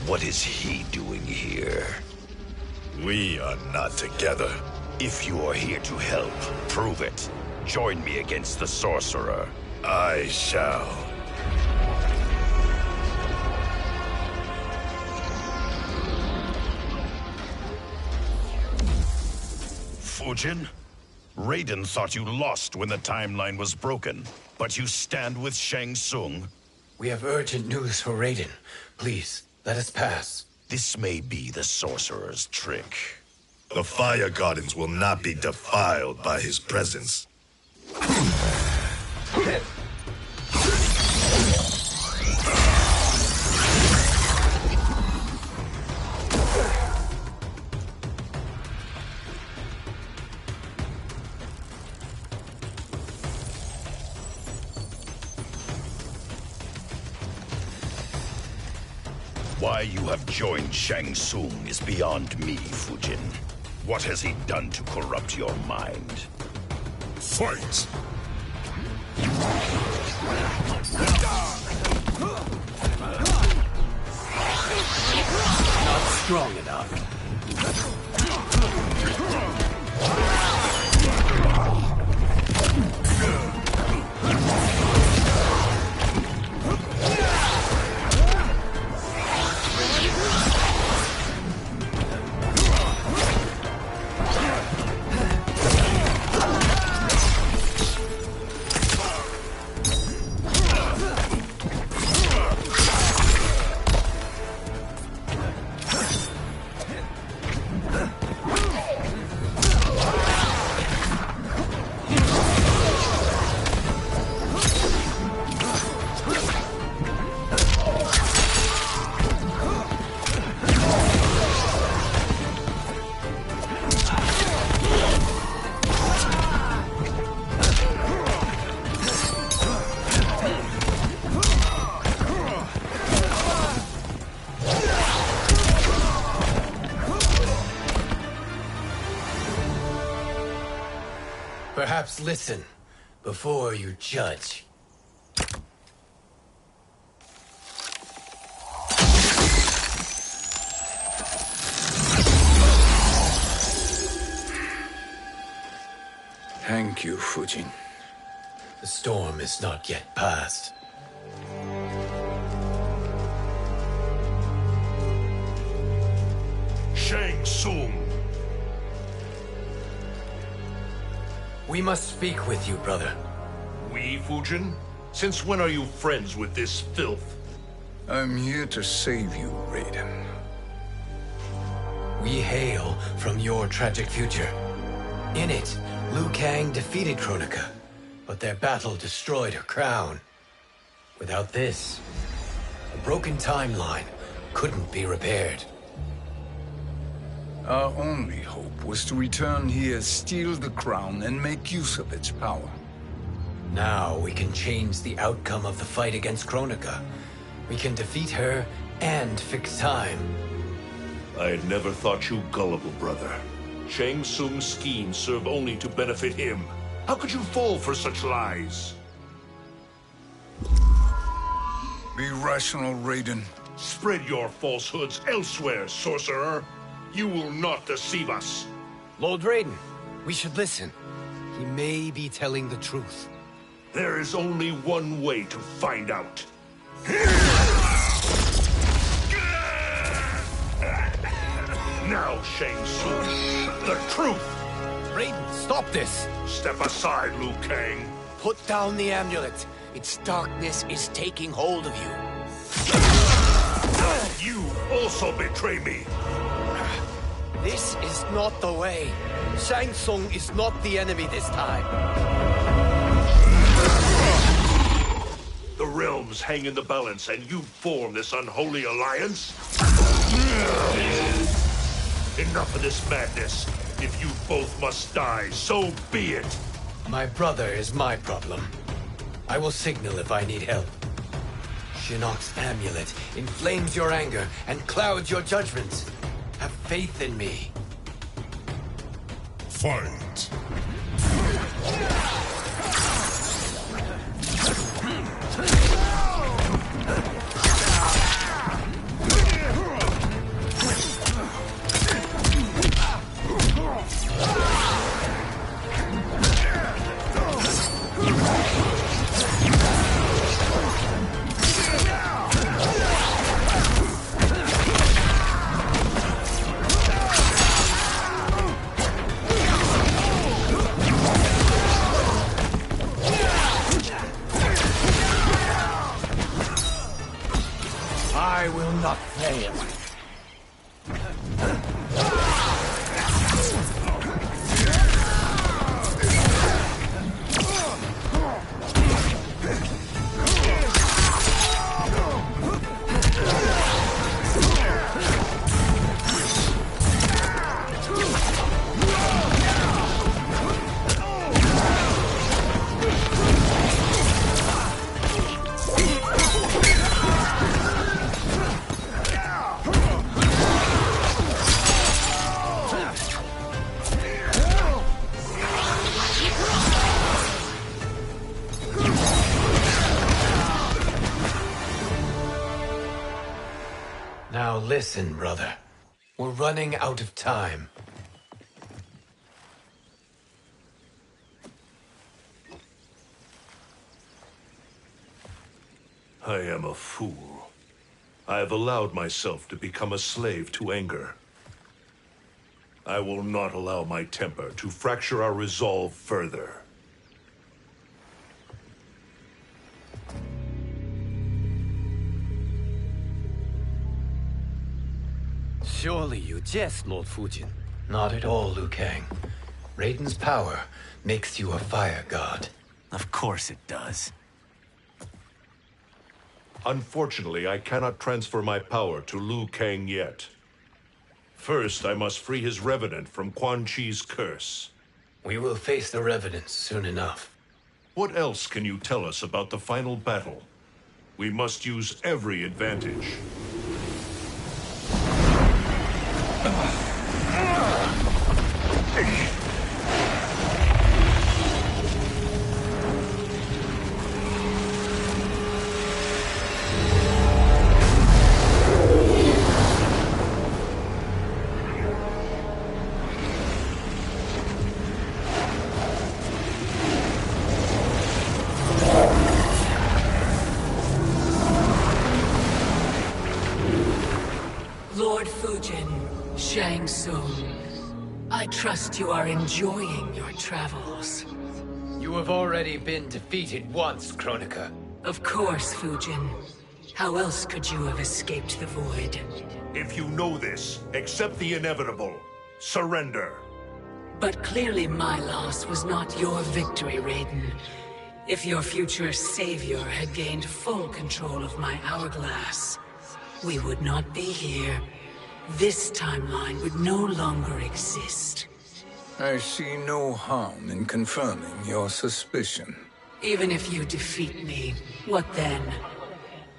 What is he doing here? We are not together. If you are here to help, prove it. Join me against the sorcerer. I shall. Fujin? Raiden thought you lost when the timeline was broken, but you stand with Shang Tsung? We have urgent news for Raiden. Please, let us pass. This may be the sorcerer's trick. The fire gardens will not be defiled by his presence. Why you have joined Shang Tsung is beyond me, Fujin. What has he done to corrupt your mind? Fight! Not strong enough. Perhaps listen before you judge. Thank you, Fujin. The storm is not yet past. Shang Tsung. We must speak with you, brother. We, Fujin? Since when are you friends with this filth? I'm here to save you, Raiden. We hail from your tragic future. In it, Liu Kang defeated Kronika, but their battle destroyed her crown. Without this, a broken timeline couldn't be repaired. Our only hope was to return here, steal the crown, and make use of its power. Now we can change the outcome of the fight against Kronika. We can defeat her and fix time. I had never thought you gullible, brother. Shang Tsung's schemes serve only to benefit him. How could you fall for such lies? Be rational, Raiden. Spread your falsehoods elsewhere, sorcerer. You will not deceive us. Lord Raiden, we should listen. He may be telling the truth. There is only one way to find out. Now, Shang Tsung, the truth! Raiden, stop this! Step aside, Liu Kang. Put down the amulet. Its darkness is taking hold of you. You also betray me. This is not the way. Shang Tsung is not the enemy this time. The realms hang in the balance, and you form this unholy alliance? Enough of this madness. If you both must die, so be it. My brother is my problem. I will signal if I need help. Shinnok's amulet inflames your anger and clouds your judgments. Have faith in me. Fight. I will not fail. Now listen, brother. We're running out of time. I am a fool. I have allowed myself to become a slave to anger. I will not allow my temper to fracture our resolve further. Surely you jest, Lord Fujin. Not at all, Liu Kang. Raiden's power makes you a fire god. Of course it does. Unfortunately, I cannot transfer my power to Liu Kang yet. First, I must free his revenant from Quan Chi's curse. We will face the revenants soon enough. What else can you tell us about the final battle? We must use every advantage. Lord Fujin, Shang Tsung, I trust you are enjoying your travels. You have already been defeated once, Kronika. Of course, Fujin. How else could you have escaped the void? If you know this, accept the inevitable. Surrender. But clearly my loss was not your victory, Raiden. If your future savior had gained full control of my hourglass, we would not be here. This timeline would no longer exist. I see no harm in confirming your suspicion. Even if you defeat me, what then?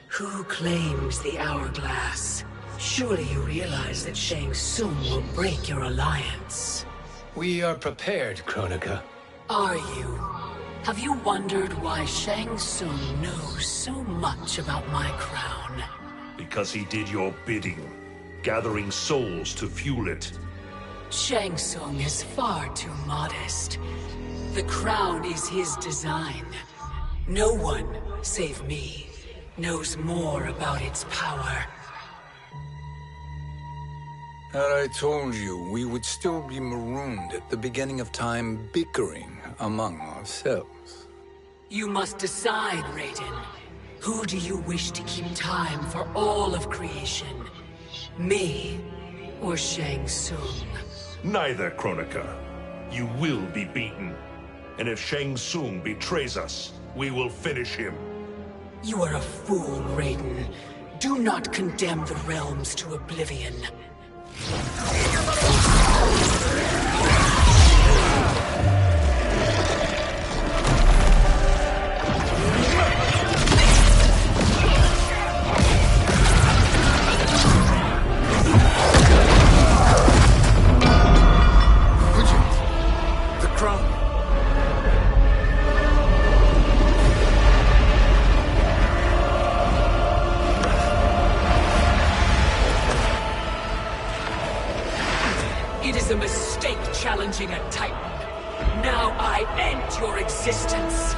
Who claims the hourglass? Surely you realize that Shang Tsung will break your alliance. We are prepared, Kronika. Are you? Have you wondered why Shang Tsung knows so much about my crown? Because he did your bidding, gathering souls to fuel it. Shang Tsung is far too modest. The crown is his design. No one, save me, knows more about its power. Had I told you, we would still be marooned at the beginning of time, bickering among ourselves. You must decide, Raiden. Who do you wish to keep time for all of creation? Me or Shang Tsung? Neither, Kronika. You will be beaten. And if Shang Tsung betrays us, we will finish him. You are a fool, Raiden. Do not condemn the realms to oblivion. The crown. It is a mistake challenging a Titan. Now I end your existence.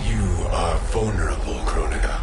You are vulnerable, Kronika.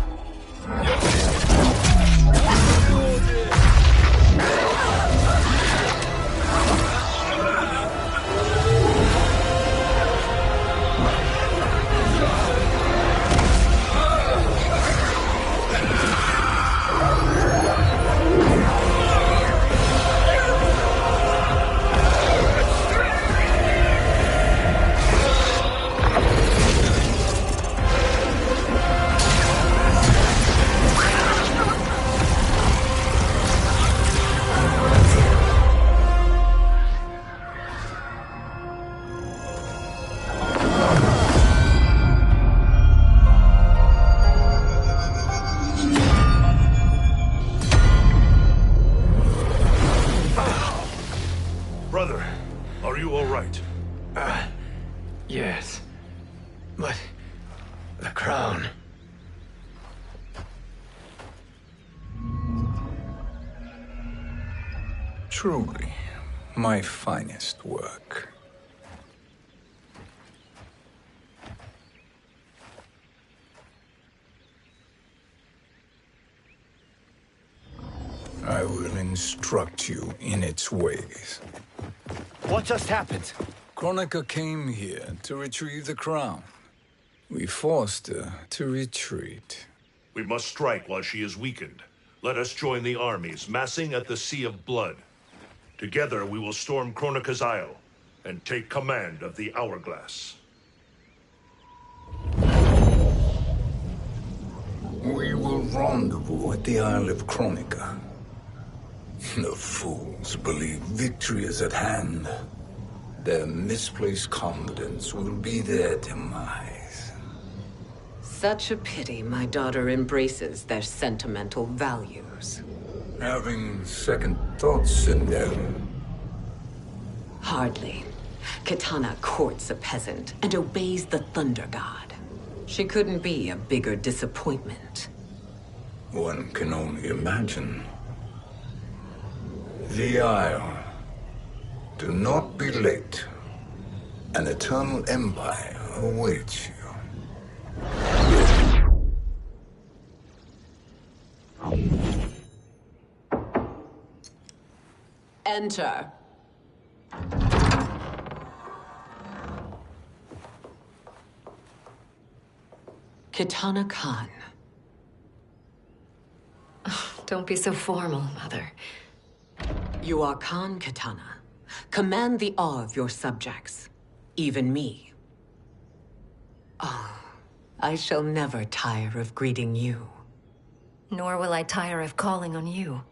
Brother, are you all right? Yes. But the crown. Truly, my finest work. I will instruct you in its ways. What just happened? Kronika came here to retrieve the crown. We forced her to retreat. We must strike while she is weakened. Let us join the armies, massing at the Sea of Blood. Together we will storm Kronika's Isle and take command of the Hourglass. We will rendezvous at the Isle of Kronika. The fools believe victory is at hand. Their misplaced confidence will be their demise. Such a pity my daughter embraces their sentimental values. Having second thoughts, Sindel. Hardly. Kitana courts a peasant and obeys the Thunder God. She couldn't be a bigger disappointment. One can only imagine. The Isle. Do not be late. An eternal empire awaits you. Enter. Kitana Khan. Don't be so formal, Mother. You are Khan Kitana. Command the awe of your subjects. Even me. Oh, I shall never tire of greeting you. Nor will I tire of calling on you.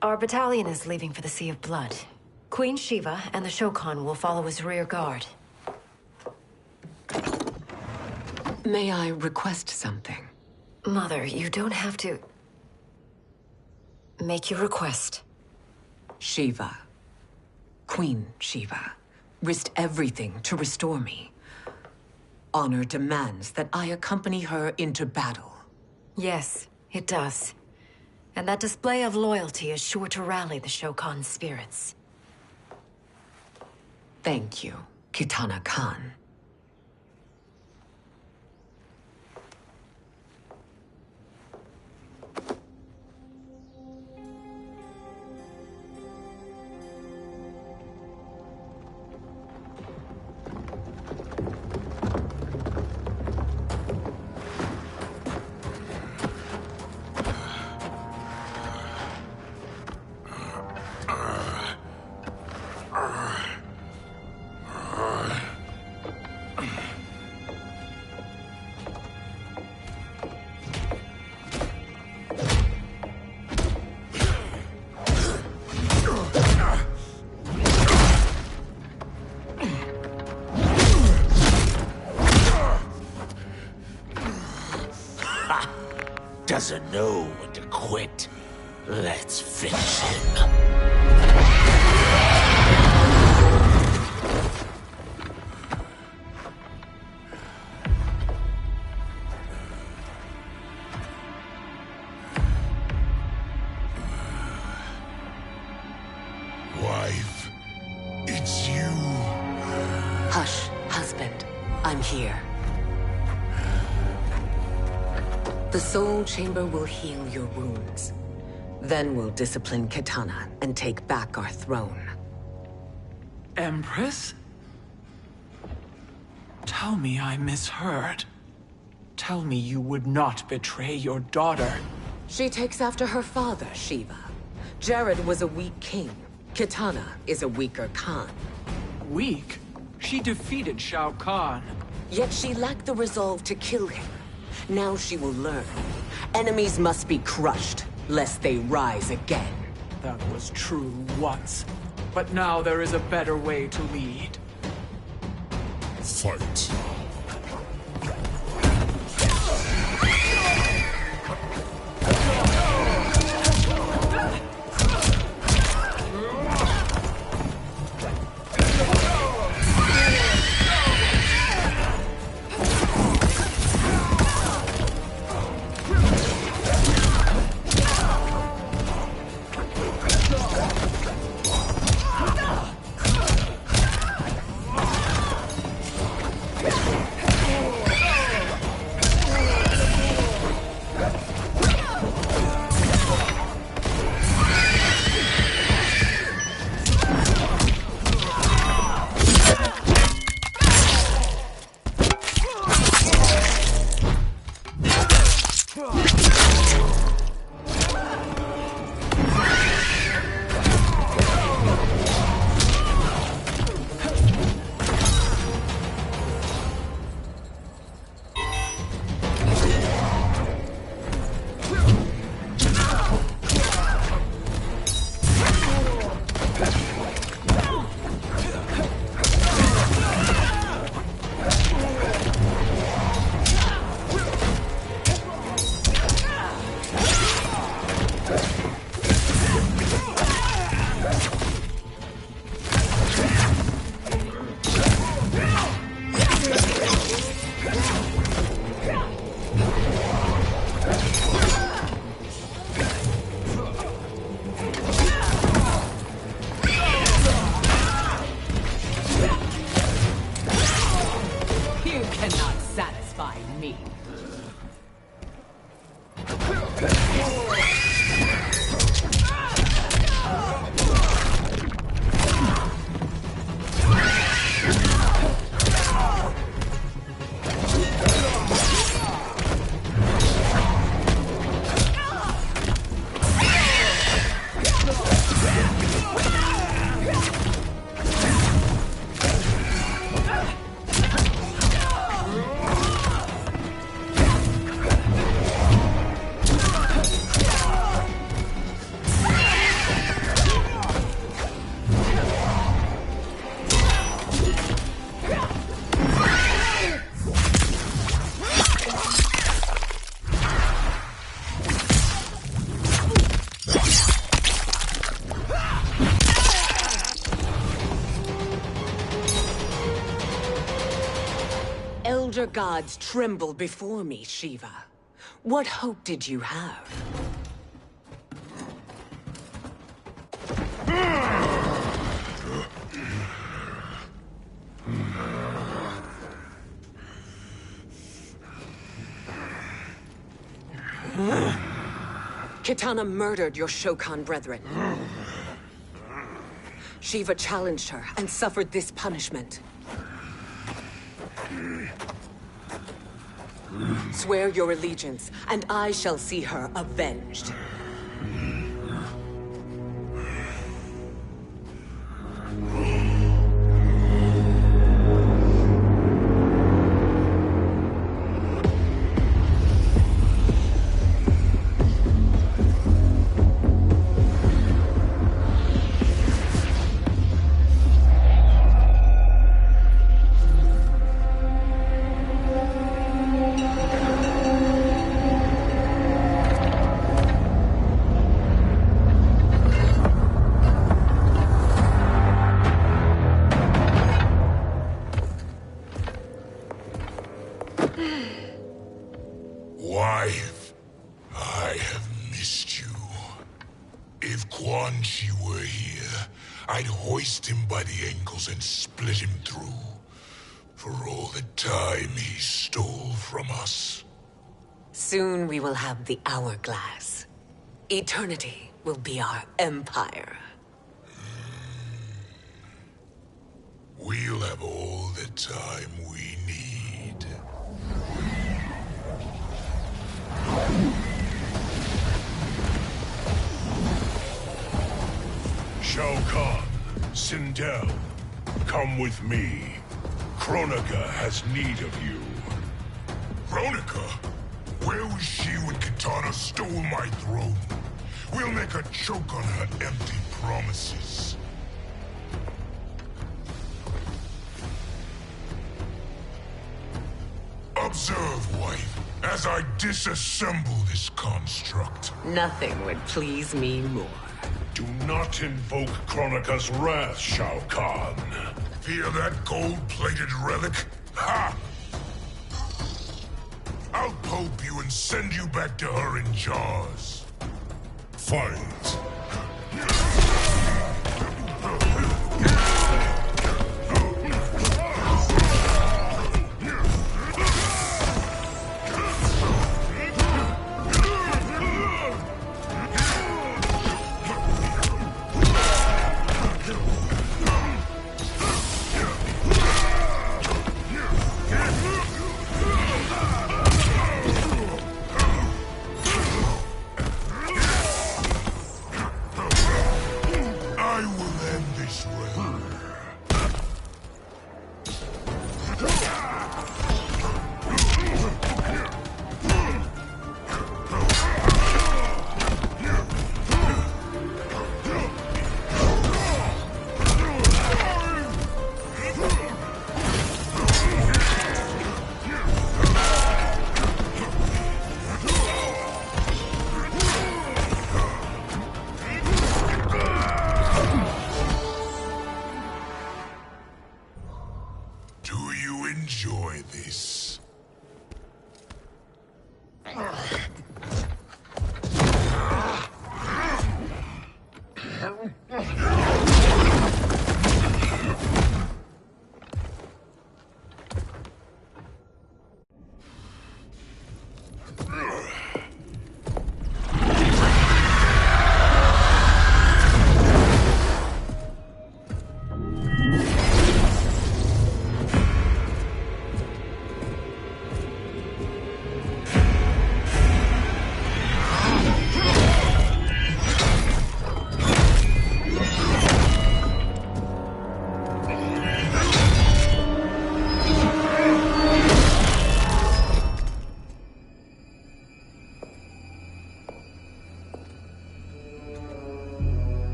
Our battalion is leaving for the Sea of Blood. Queen Shiva and the Shokan will follow as rear guard. May I request something? Mother, you don't have to... make your request. Shiva. Queen Shiva. Risked everything to restore me. Honor demands that I accompany her into battle. Yes, it does. And that display of loyalty is sure to rally the Shokan's spirits. Thank you, Kitana Khan. Doesn't know when to quit. Let's finish him. Wife, it's you. Hush, husband. I'm here. The Soul Chamber will heal your wounds. Then we'll discipline Kitana and take back our throne. Empress? Tell me I misheard. Tell me you would not betray your daughter. She takes after her father, Shiva. Jared was a weak king. Kitana is a weaker Khan. Weak? She defeated Shao Kahn. Yet she lacked the resolve to kill him. Now she will learn. Enemies must be crushed, lest they rise again. That was true once. But now there is a better way to lead. Fight. elder gods tremble before me, Shiva. What hope did you have? Kitana murdered your Shokan brethren. Shiva challenged her and suffered this punishment. Swear your allegiance, and I shall see her avenged. Wife, I have missed you. If Quan Chi were here, I'd hoist him by the ankles and split him through. For all the time he stole from us. Soon we will have the hourglass. Eternity will be our empire. We'll have all the time we need. Shao Kahn, Sindel, come with me. Kronika has need of you. Kronika? Where was she when Kitana stole my throne? We'll make her choke on her empty promises. Observe, wife, as I disassemble this construct. Nothing would please me more. Do not invoke Kronika's wrath, Shao Kahn. Fear that gold-plated relic? Ha! I'll pulp you and send you back to her in jars. Fight! Enjoy this.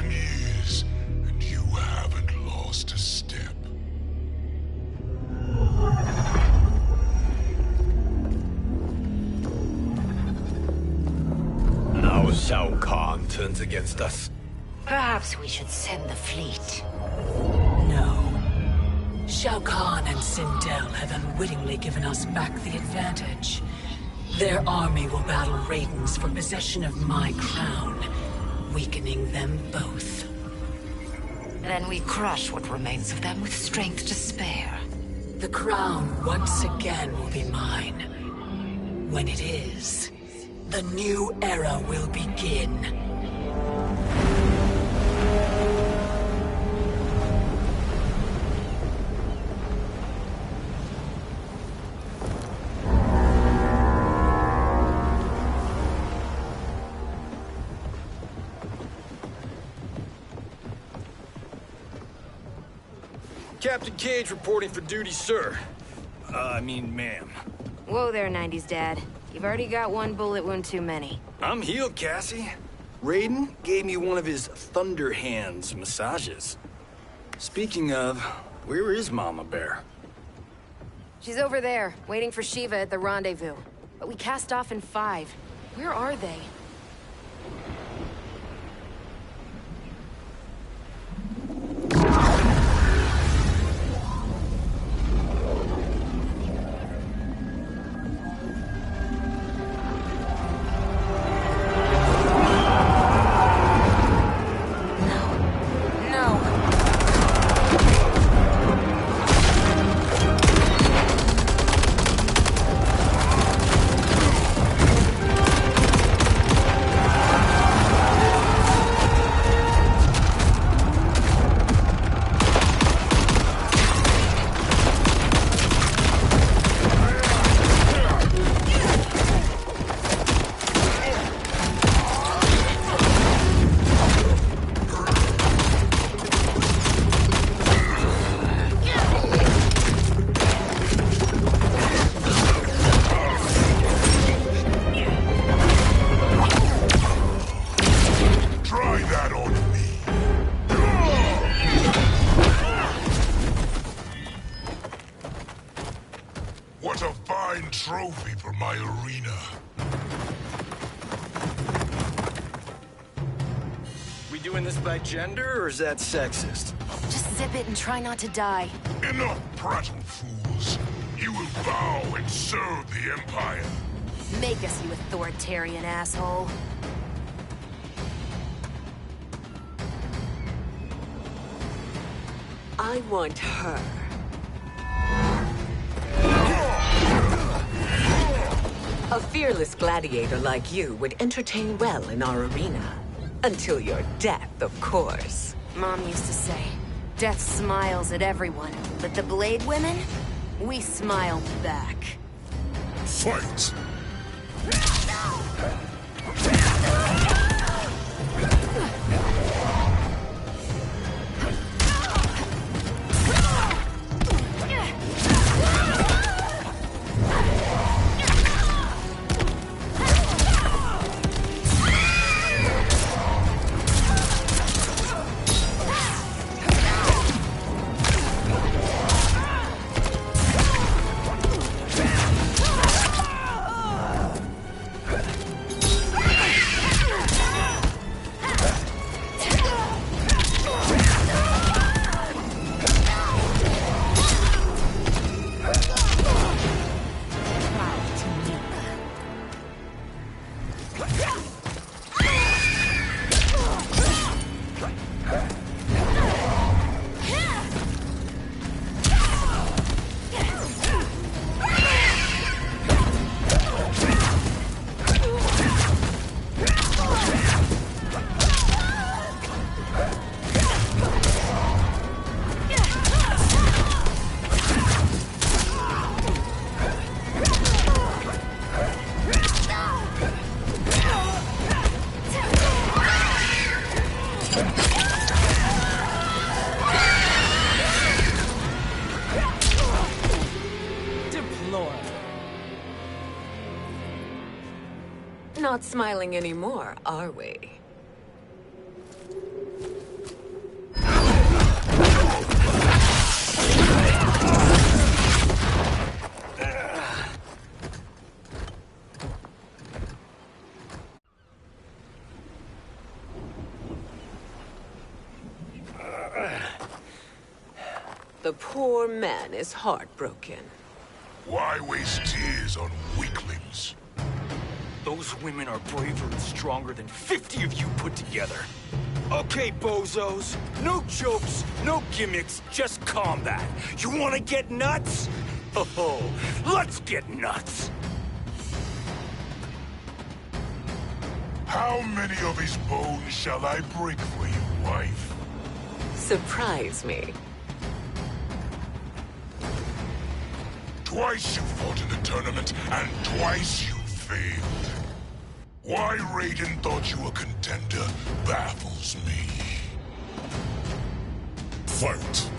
Years, and you haven't lost a step. Now Shao Kahn turns against us. Perhaps we should send the fleet. No. Shao Kahn and Sindel have unwittingly given us back the advantage. Their army will battle Raidens for possession of my crown, weakening them both. Then we crush what remains of them with strength to spare. The crown once again will be mine. When it is, the new era will begin. Captain Cage reporting for duty, sir. I mean, ma'am. Whoa there, 90s Dad. You've already got one bullet wound too many. I'm healed, Cassie. Raiden gave me one of his Thunder Hands massages. Speaking of, where is Mama Bear? She's over there, waiting for Shiva at the rendezvous. But we cast off in 5. Where are they? What a fine trophy for my arena. We doing this by gender, or is that sexist? Just zip it and try not to die. Enough prattle, fools. You will bow and serve the Empire. Make us, you authoritarian asshole. I want her. A fearless gladiator like you would entertain well in our arena. Until your death, of course. Mom used to say, death smiles at everyone, but the Blade women, we smile back. Fight! Not smiling anymore, are we? The poor man is heartbroken. Why waste tears on weaklings? Those women are braver and stronger than 50 of you put together. Okay, bozos. No jokes, no gimmicks, just combat. You wanna get nuts? Oh, let's get nuts! How many of his bones shall I break for you, wife? Surprise me. Twice you fought in the tournament, and twice you failed. Why Raiden thought you a contender baffles me. Fight!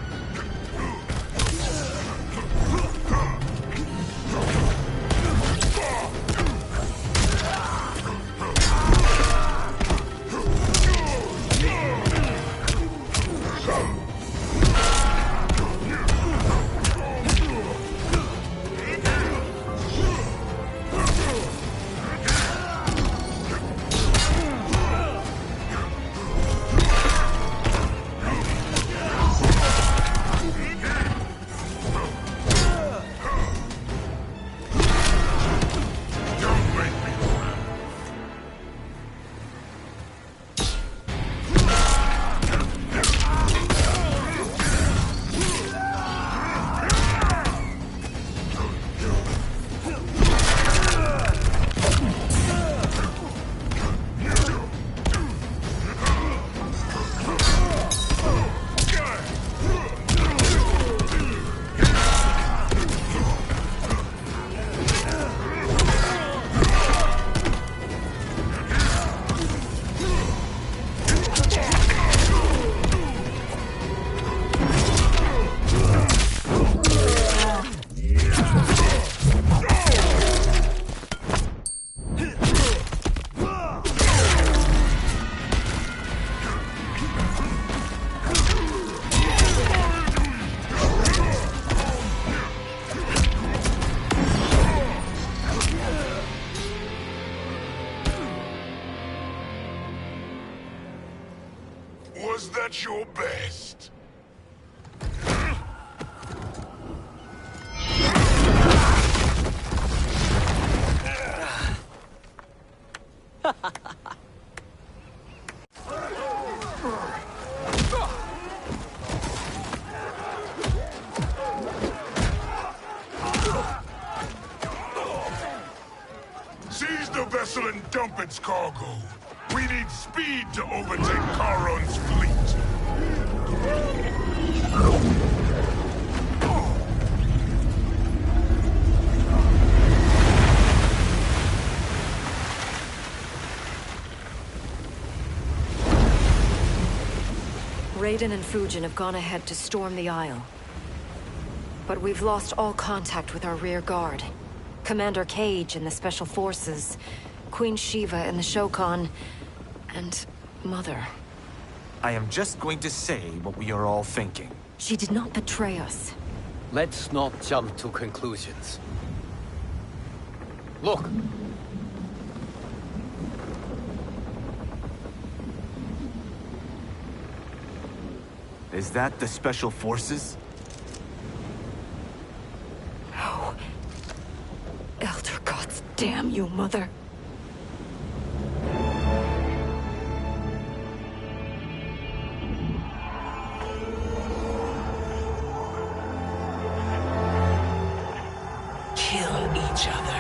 Was that your best? Seize the vessel and dump its cargo. We need speed to overtake Charon's fleet. Raiden and Fujin have gone ahead to storm the Isle. But we've lost all contact with our rear guard. Commander Cage and the Special Forces, Queen Shiva and the Shokan, and Mother. I am just going to say what we are all thinking. She did not betray us. Let's not jump to conclusions. Look! Is that the Special Forces? No. Elder gods damn you, Mother. Kill each other.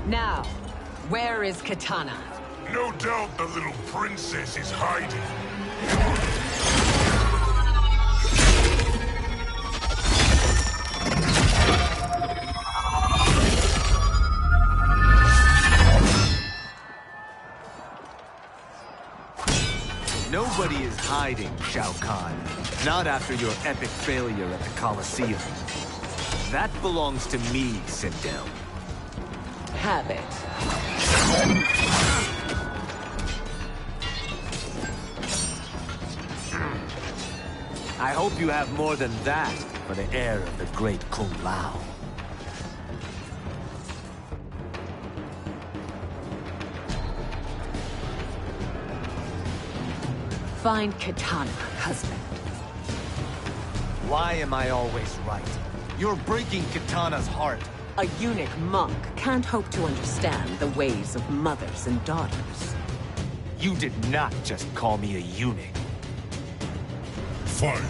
Now, where is Katana? No doubt the little princess is hiding. Nobody is hiding, Shao Kahn. Not after your epic failure at the Colosseum. That belongs to me, Sindel. Have it. I hope you have more than that for the heir of the great Kung Lao. Find Kitana, husband. Why am I always right? You're breaking Kitana's heart. A eunuch monk can't hope to understand the ways of mothers and daughters. You did not just call me a eunuch. Fight.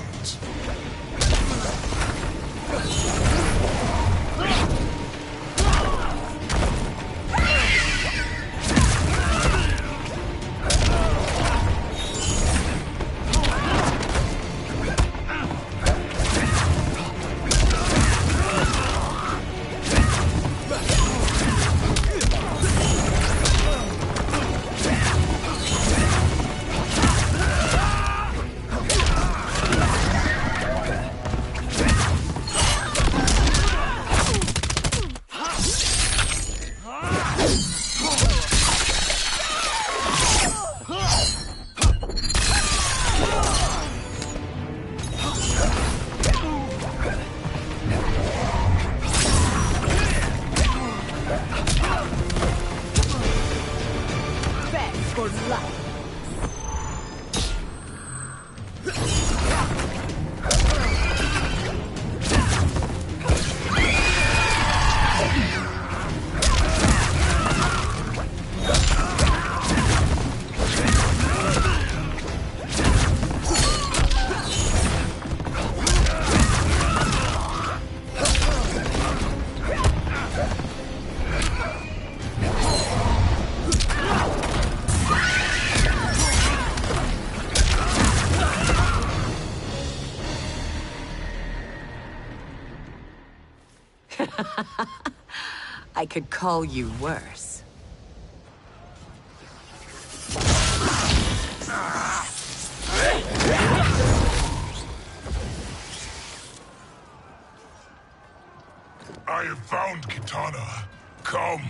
I could call you worse. I have found Kitana. Come.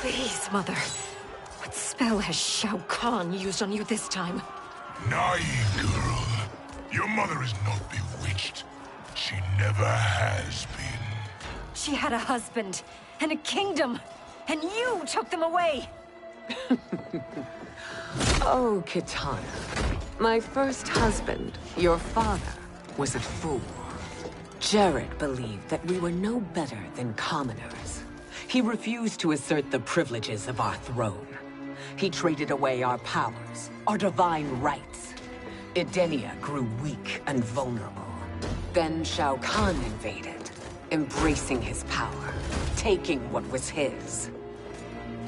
Please, Mother. What spell has Shao Kahn used on you this time? Naive girl. Your mother is not bewitched. She never has been. She had a husband and a kingdom, and you took them away! Oh, Kitana. My first husband, your father, was a fool. Jared believed that we were no better than commoners. He refused to assert the privileges of our throne. He traded away our powers, our divine rights. Edenia grew weak and vulnerable. Then Shao Kahn invaded, embracing his power, taking what was his.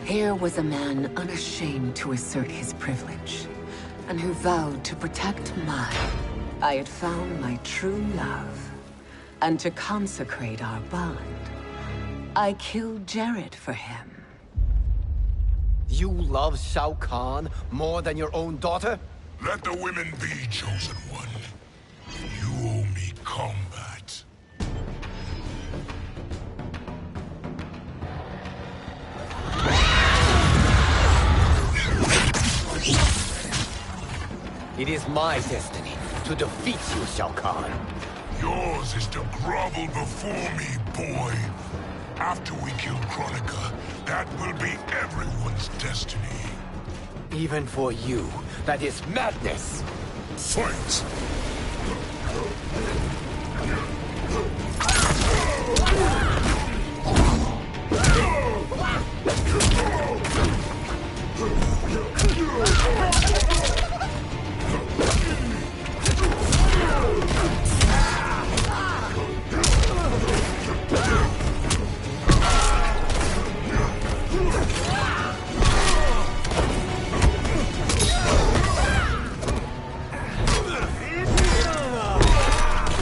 Here was a man unashamed to assert his privilege, and who vowed to protect mine. I had found my true love, and to consecrate our bond, I killed Jared for him. You love Shao Kahn more than your own daughter? Let the women be, Chosen One. You owe me combat. It is my destiny to defeat you, Shao Kahn. Yours is to grovel before me, boy. After we kill Kronika, that will be everyone's destiny. Even for you, that is madness. Fight!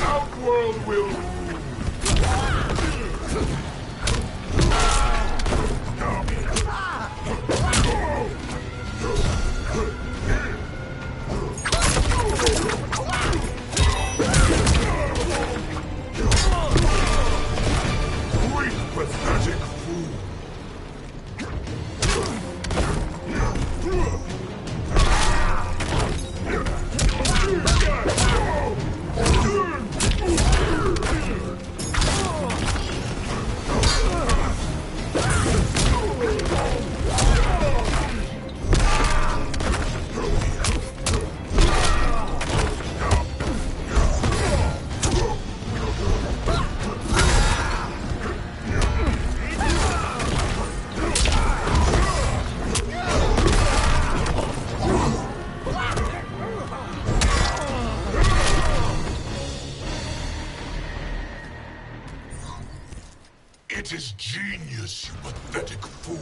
Outworld will It is genius, you pathetic fool.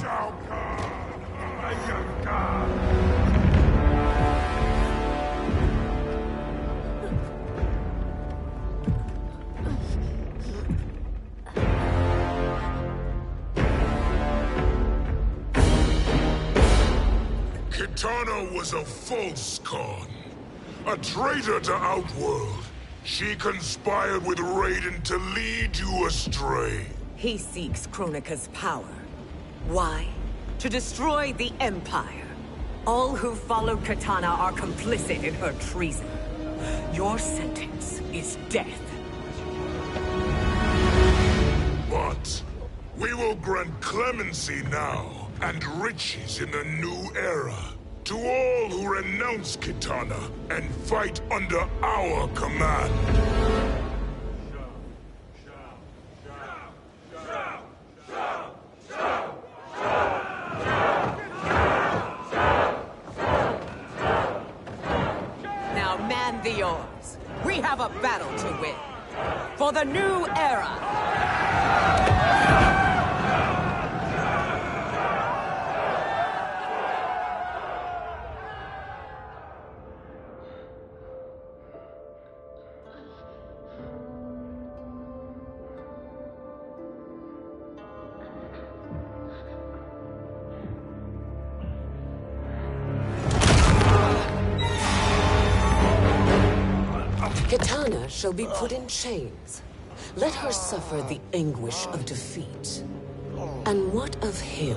Shao Kahn! Kitana was a false Khan, a traitor to Outworld. She conspired with Raiden to lead you astray. He seeks Kronika's power. Why? To destroy the Empire. All who followed Kitana are complicit in her treason. Your sentence is death. But we will grant clemency now and riches in the new era to all who renounce Kitana and fight under our command. Now man the oars. We have a battle to win. For the new era. Kitana shall be put in chains. Let her suffer the anguish of defeat. And what of him?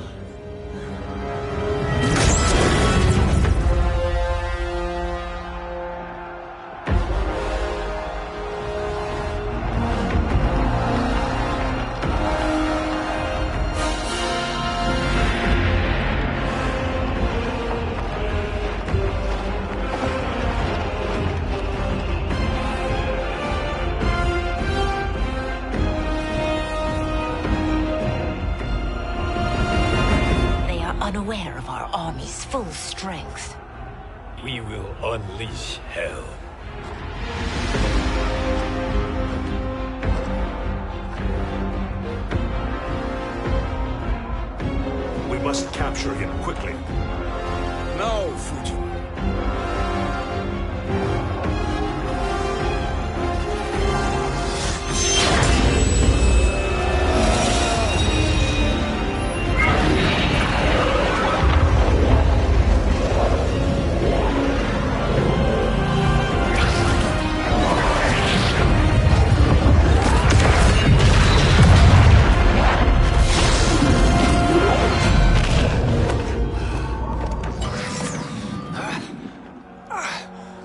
Unaware of our army's full strength. We will unleash hell. must capture him quickly. No, Fujin.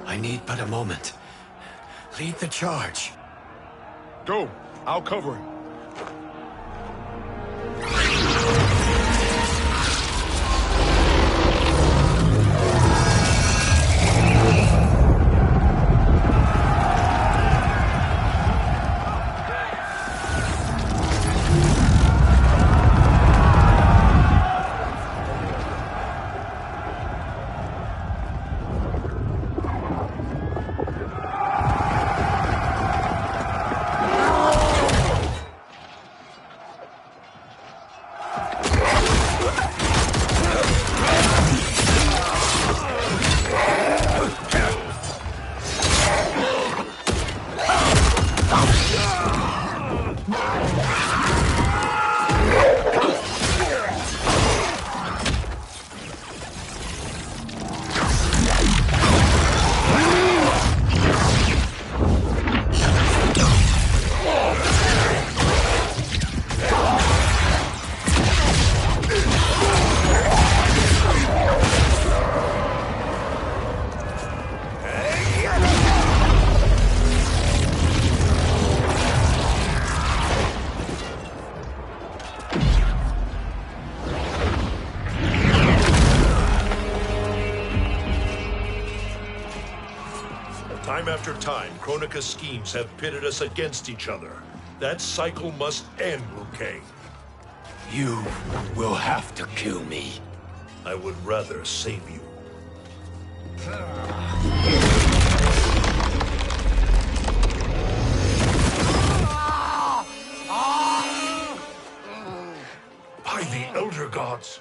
I need but a moment. Lead the charge. Go. I'll cover him. Time after time, Kronika's schemes have pitted us against each other. That cycle must end, Liu Kang. You will have to kill me. I would rather save you. By the Elder Gods!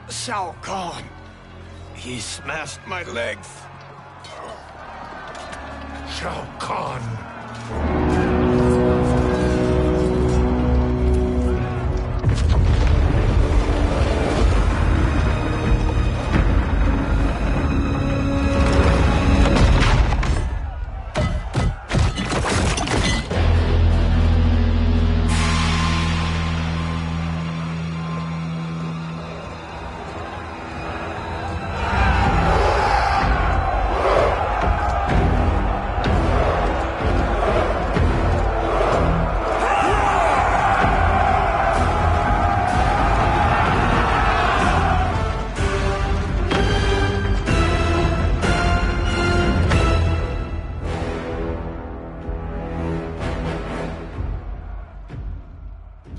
Shao Kahn. He smashed my legs. Shao Kahn.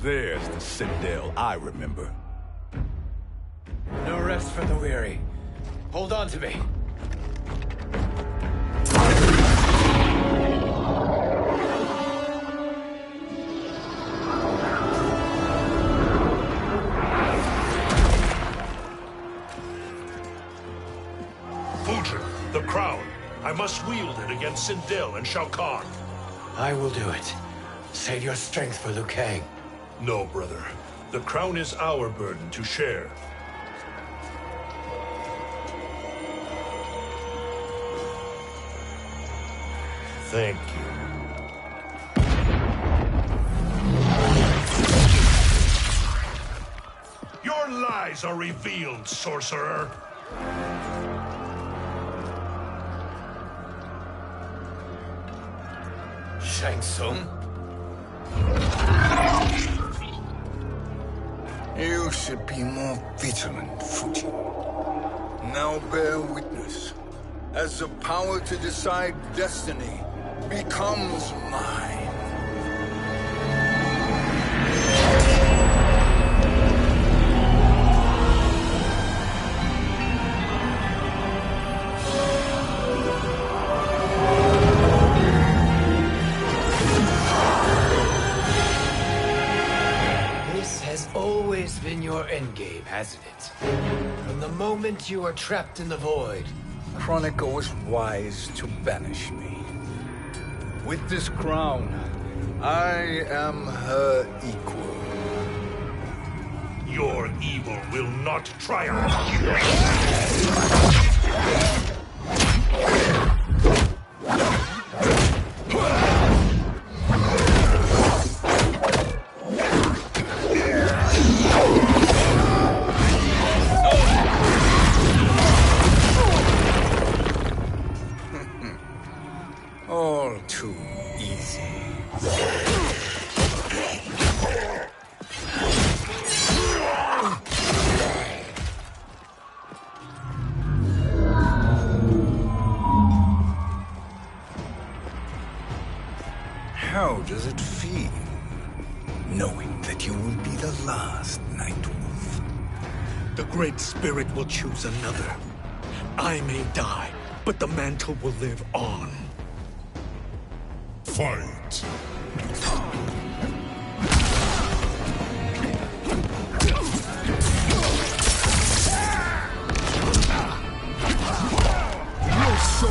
There's the Citadel I remember. No rest for the weary. Hold on to me. Fujin, the crown. I must wield it against Sindel and Shao Kahn. I will do it. Save your strength for Liu Kang. No, brother. The crown is our burden to share. Thank you. Your lies are revealed, sorcerer. Shang Tsung? You should be more vigilant, Fujin. Now bear witness, as the power to decide destiny becomes mine. always been your endgame, hasn't it? From the moment you were trapped in the void. Kronika was wise to banish me. With this crown, I am her equal. Your evil will not triumph. All too easy. How does it feel, knowing that you will be the last Nightwolf? The Great Spirit will choose another. I may die, but the mantle will live on. Fight! Your soul!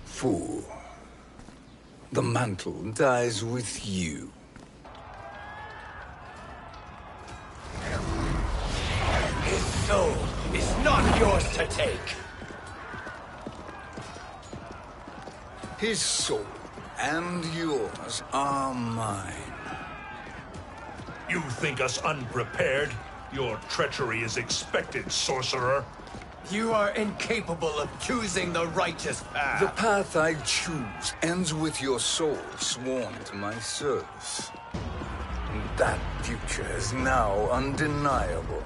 Fool. The mantle dies with you. His soul is not yours to take. His soul and yours are mine. You think us unprepared? Your treachery is expected, sorcerer. You are incapable of choosing the righteous path. The path I choose ends with your soul sworn to my service. And that future is now undeniable.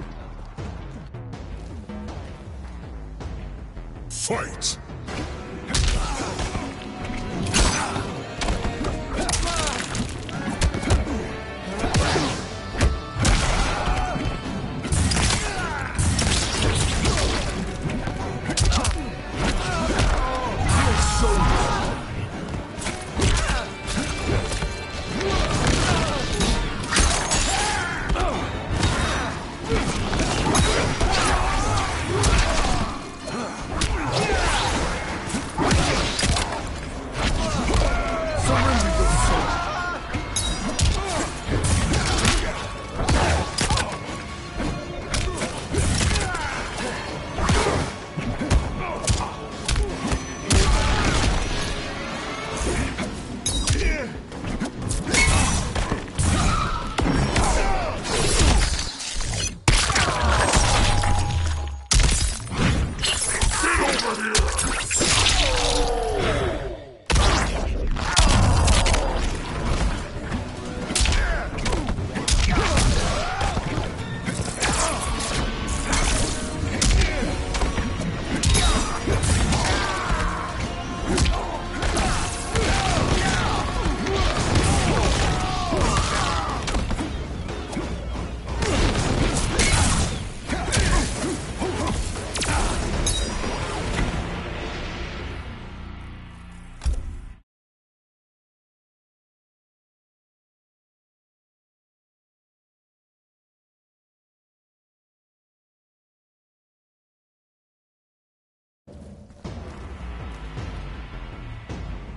Fight!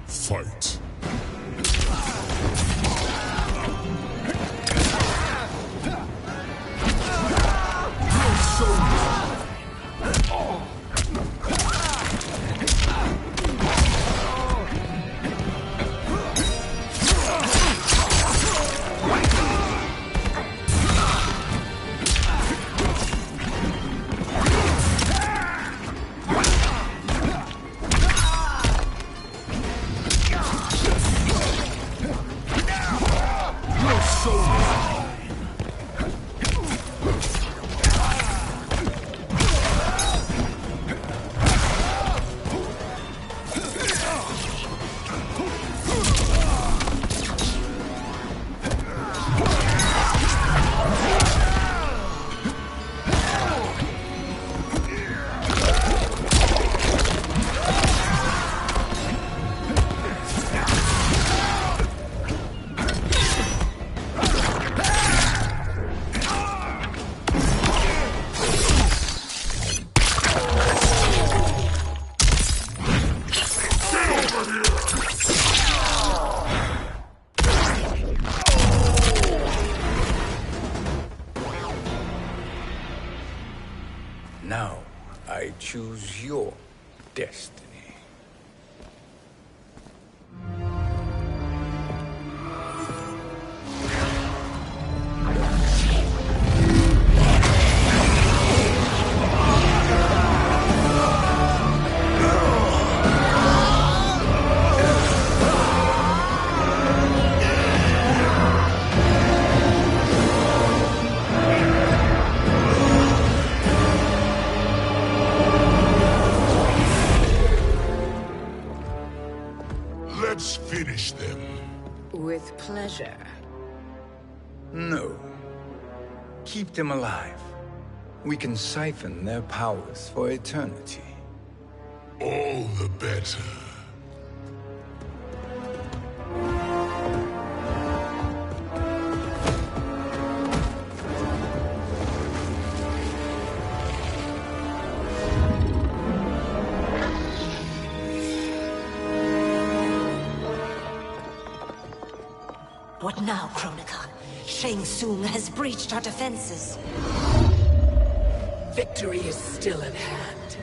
Fight. I choose your destiny. Let's finish them. With pleasure. No. Keep them alive. We can siphon their powers for eternity. All the better. What now, Kronika? Shang Tsung has breached our defenses. Victory is still at hand.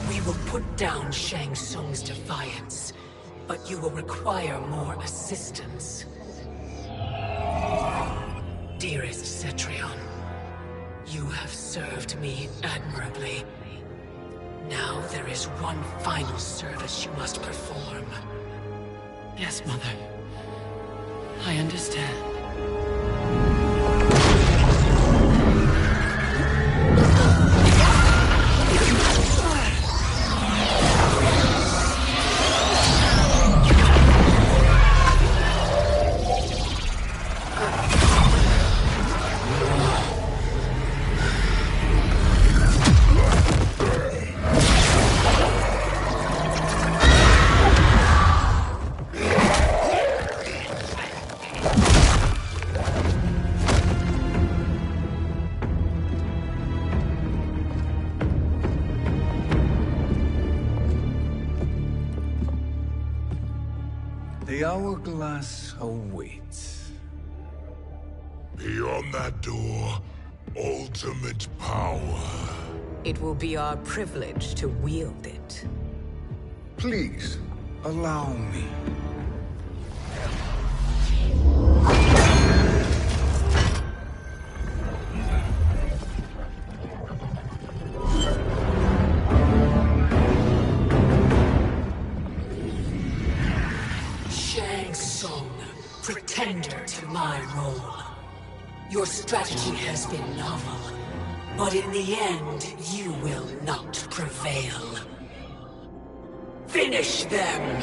We will put down Shang Tsung's defiance, but you will require more assistance. Dearest Cetrion, you have served me admirably. Now there is one final service you must perform. Yes, Mother. I understand. The hourglass awaits. Beyond that door, ultimate power. It will be our privilege to wield it. Please, allow me. Shang Tsung, pretender to my role. Your strategy has been novel, but in the end, you will not prevail. Finish them!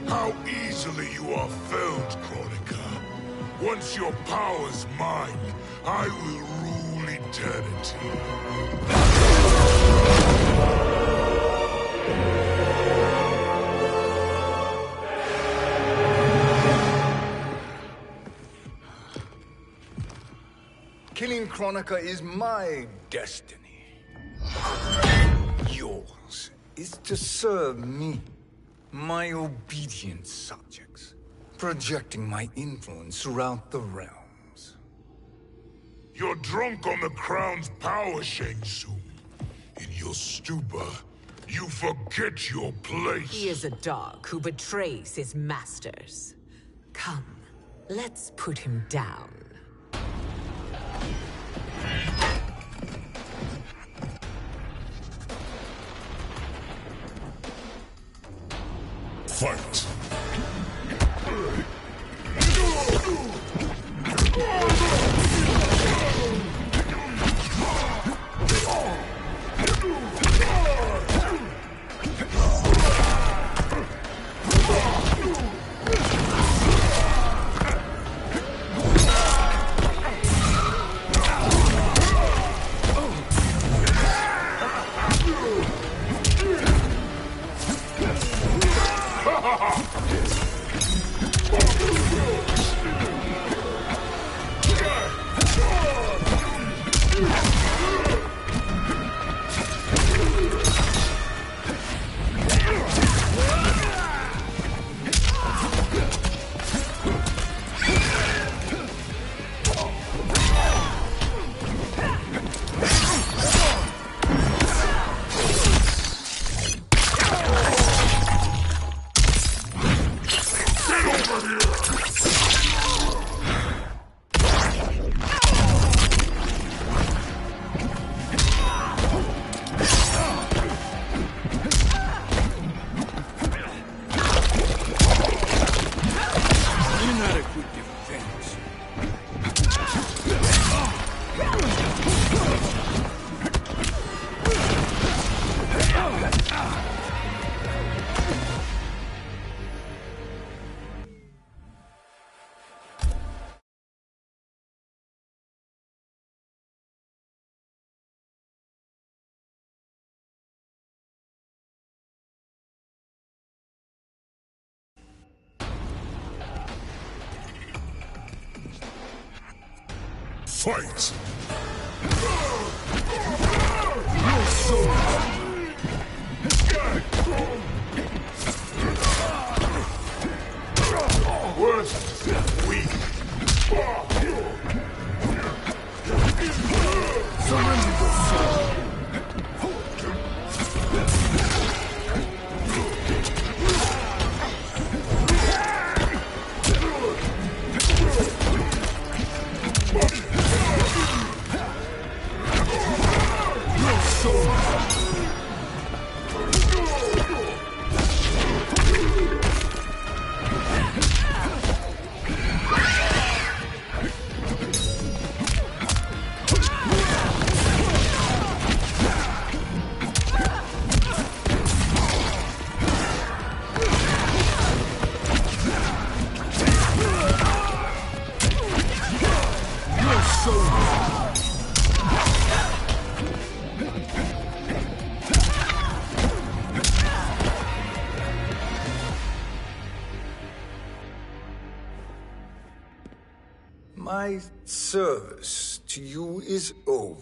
How easily you are felled, Kronika. Once your power's mine, I will rule eternity. Killing Kronika is my destiny. Yours is to serve me, my obedient subjects, projecting my influence throughout the realms. You're drunk on the crown's power, Shang Tsung. In your stupor, you forget your place. He is a dog who betrays his masters. Come, let's put him down. Fight! Fight! Worst weak. Surrender your soul. My service to you is over.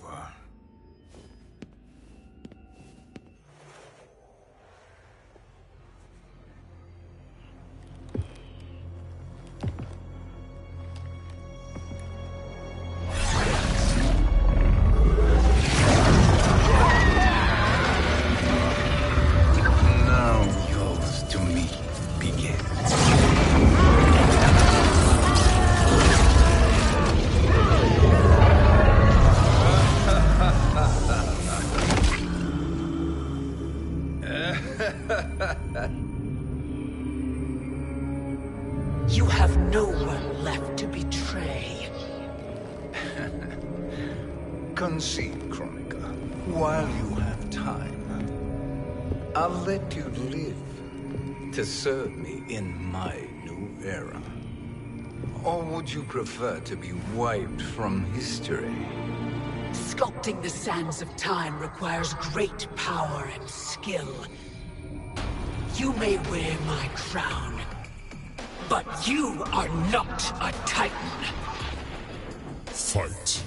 Now yours to me begins. You have no one left to betray. Concede, Chronica, while you have time. I'll let you live to serve me in my new era. Or would you prefer to be wiped from history? Sculpting the sands of time requires great power and skill. You may wear my crown, but you are not a Titan. Fight.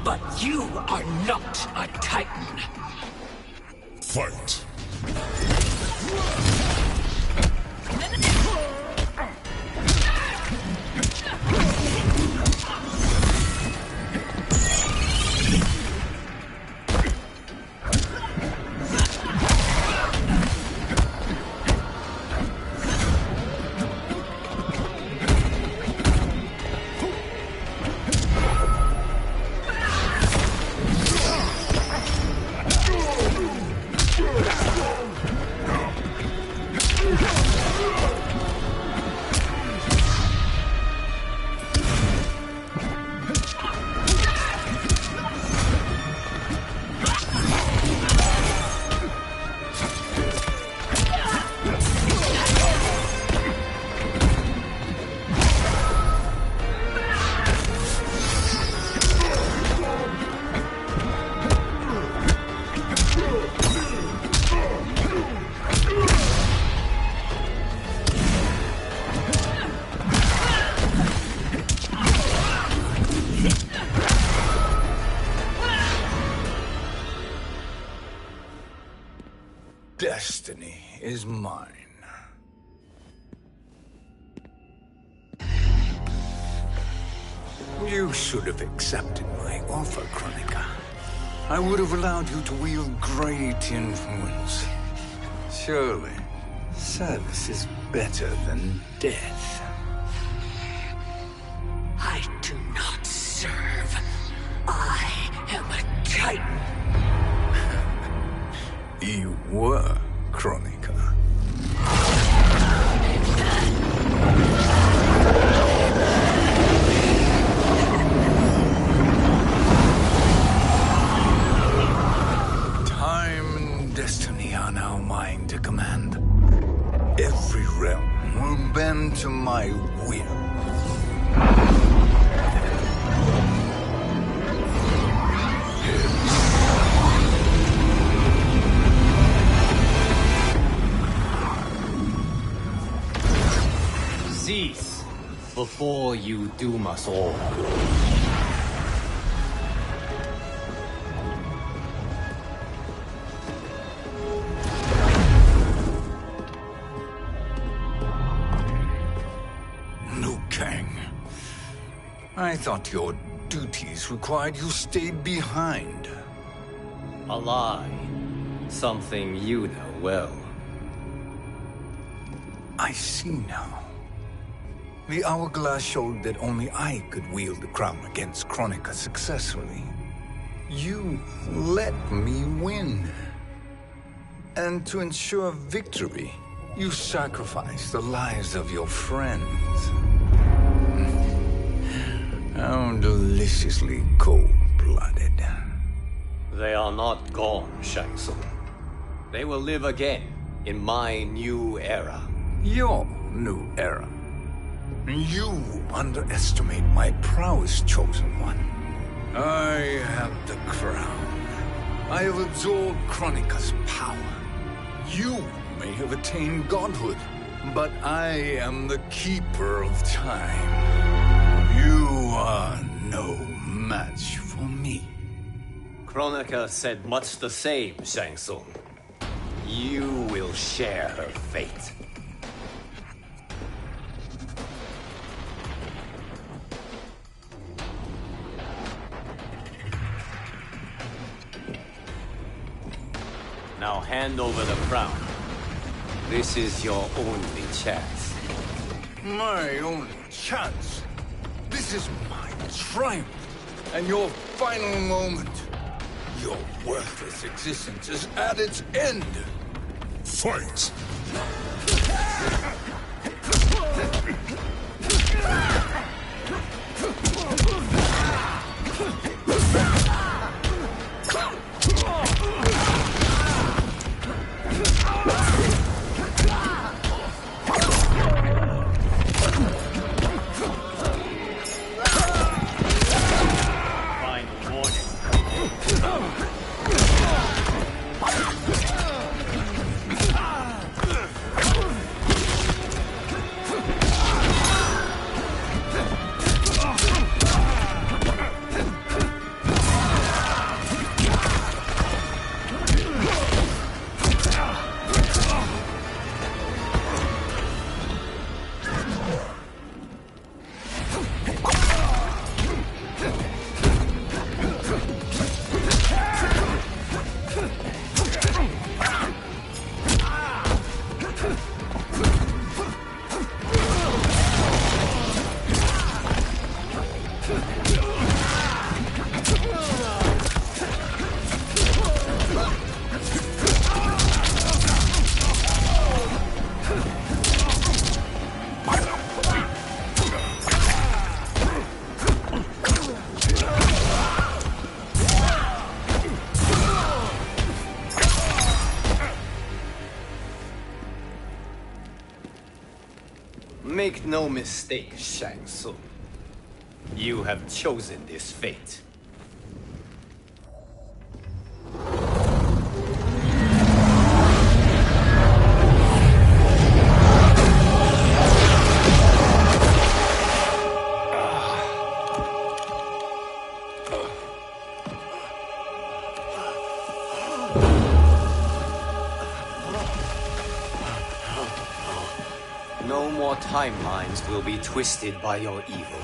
But you are not a Titan. Fight. Destiny is mine. You should have accepted my offer, Kronika. I would have allowed you to wield great influence. Surely, service is better than death. I do not serve. I am a Titan. You were, Kronika. Time and destiny are now mine to command. Every realm will bend to my will. Cease before you doom us all. Liu Kang. I thought your duties required you stayed behind. A lie. Something you know well. I see now. The hourglass showed that only I could wield the crown against Kronika successfully. You let me win. And to ensure victory, you sacrificed the lives of your friends. How deliciously cold-blooded. They are not gone, Shang Tsung. They will live again in my new era. Your new era. You underestimate my prowess, Chosen One. I have the crown. I have absorbed Kronika's power. You may have attained godhood, but I am the keeper of time. You are no match for me. Kronika said much the same, Shang Tsung. You will share her fate. Now hand over the crown. This is your only chance. My only chance? This is my triumph, and your final moment. Your worthless existence is at its end. Fight! Make no mistake, Shang Tsung. You have chosen this fate. No more timelines will be twisted by your evil.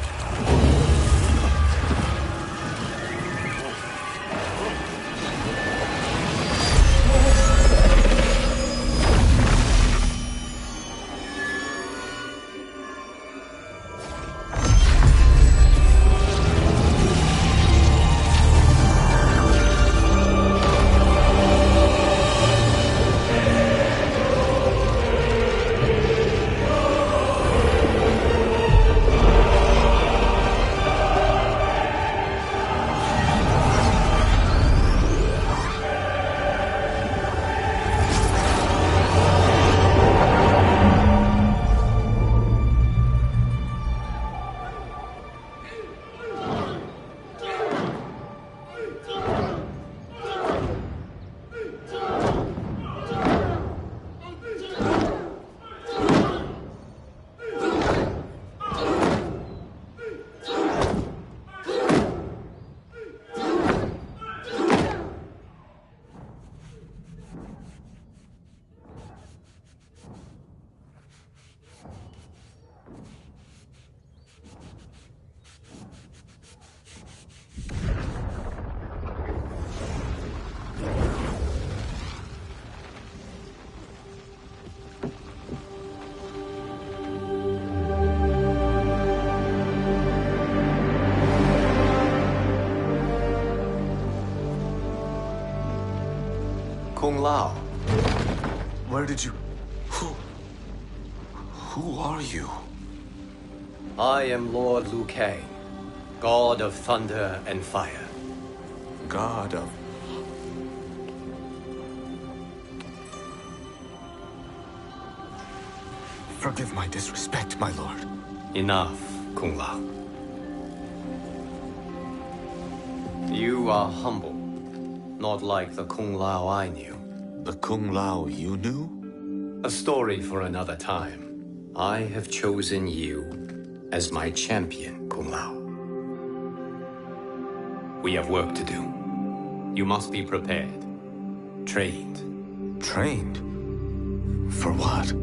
Kung Lao. Where did you... Who are you? I am Lord Liu Kang, God of Thunder and Fire. God of... Forgive my disrespect, my lord. Enough, Kung Lao. You are humble, not like the Kung Lao I knew. The Kung Lao you knew? A story for another time. I have chosen you as my champion, Kung Lao. We have work to do. You must be prepared. Trained. Trained? For what?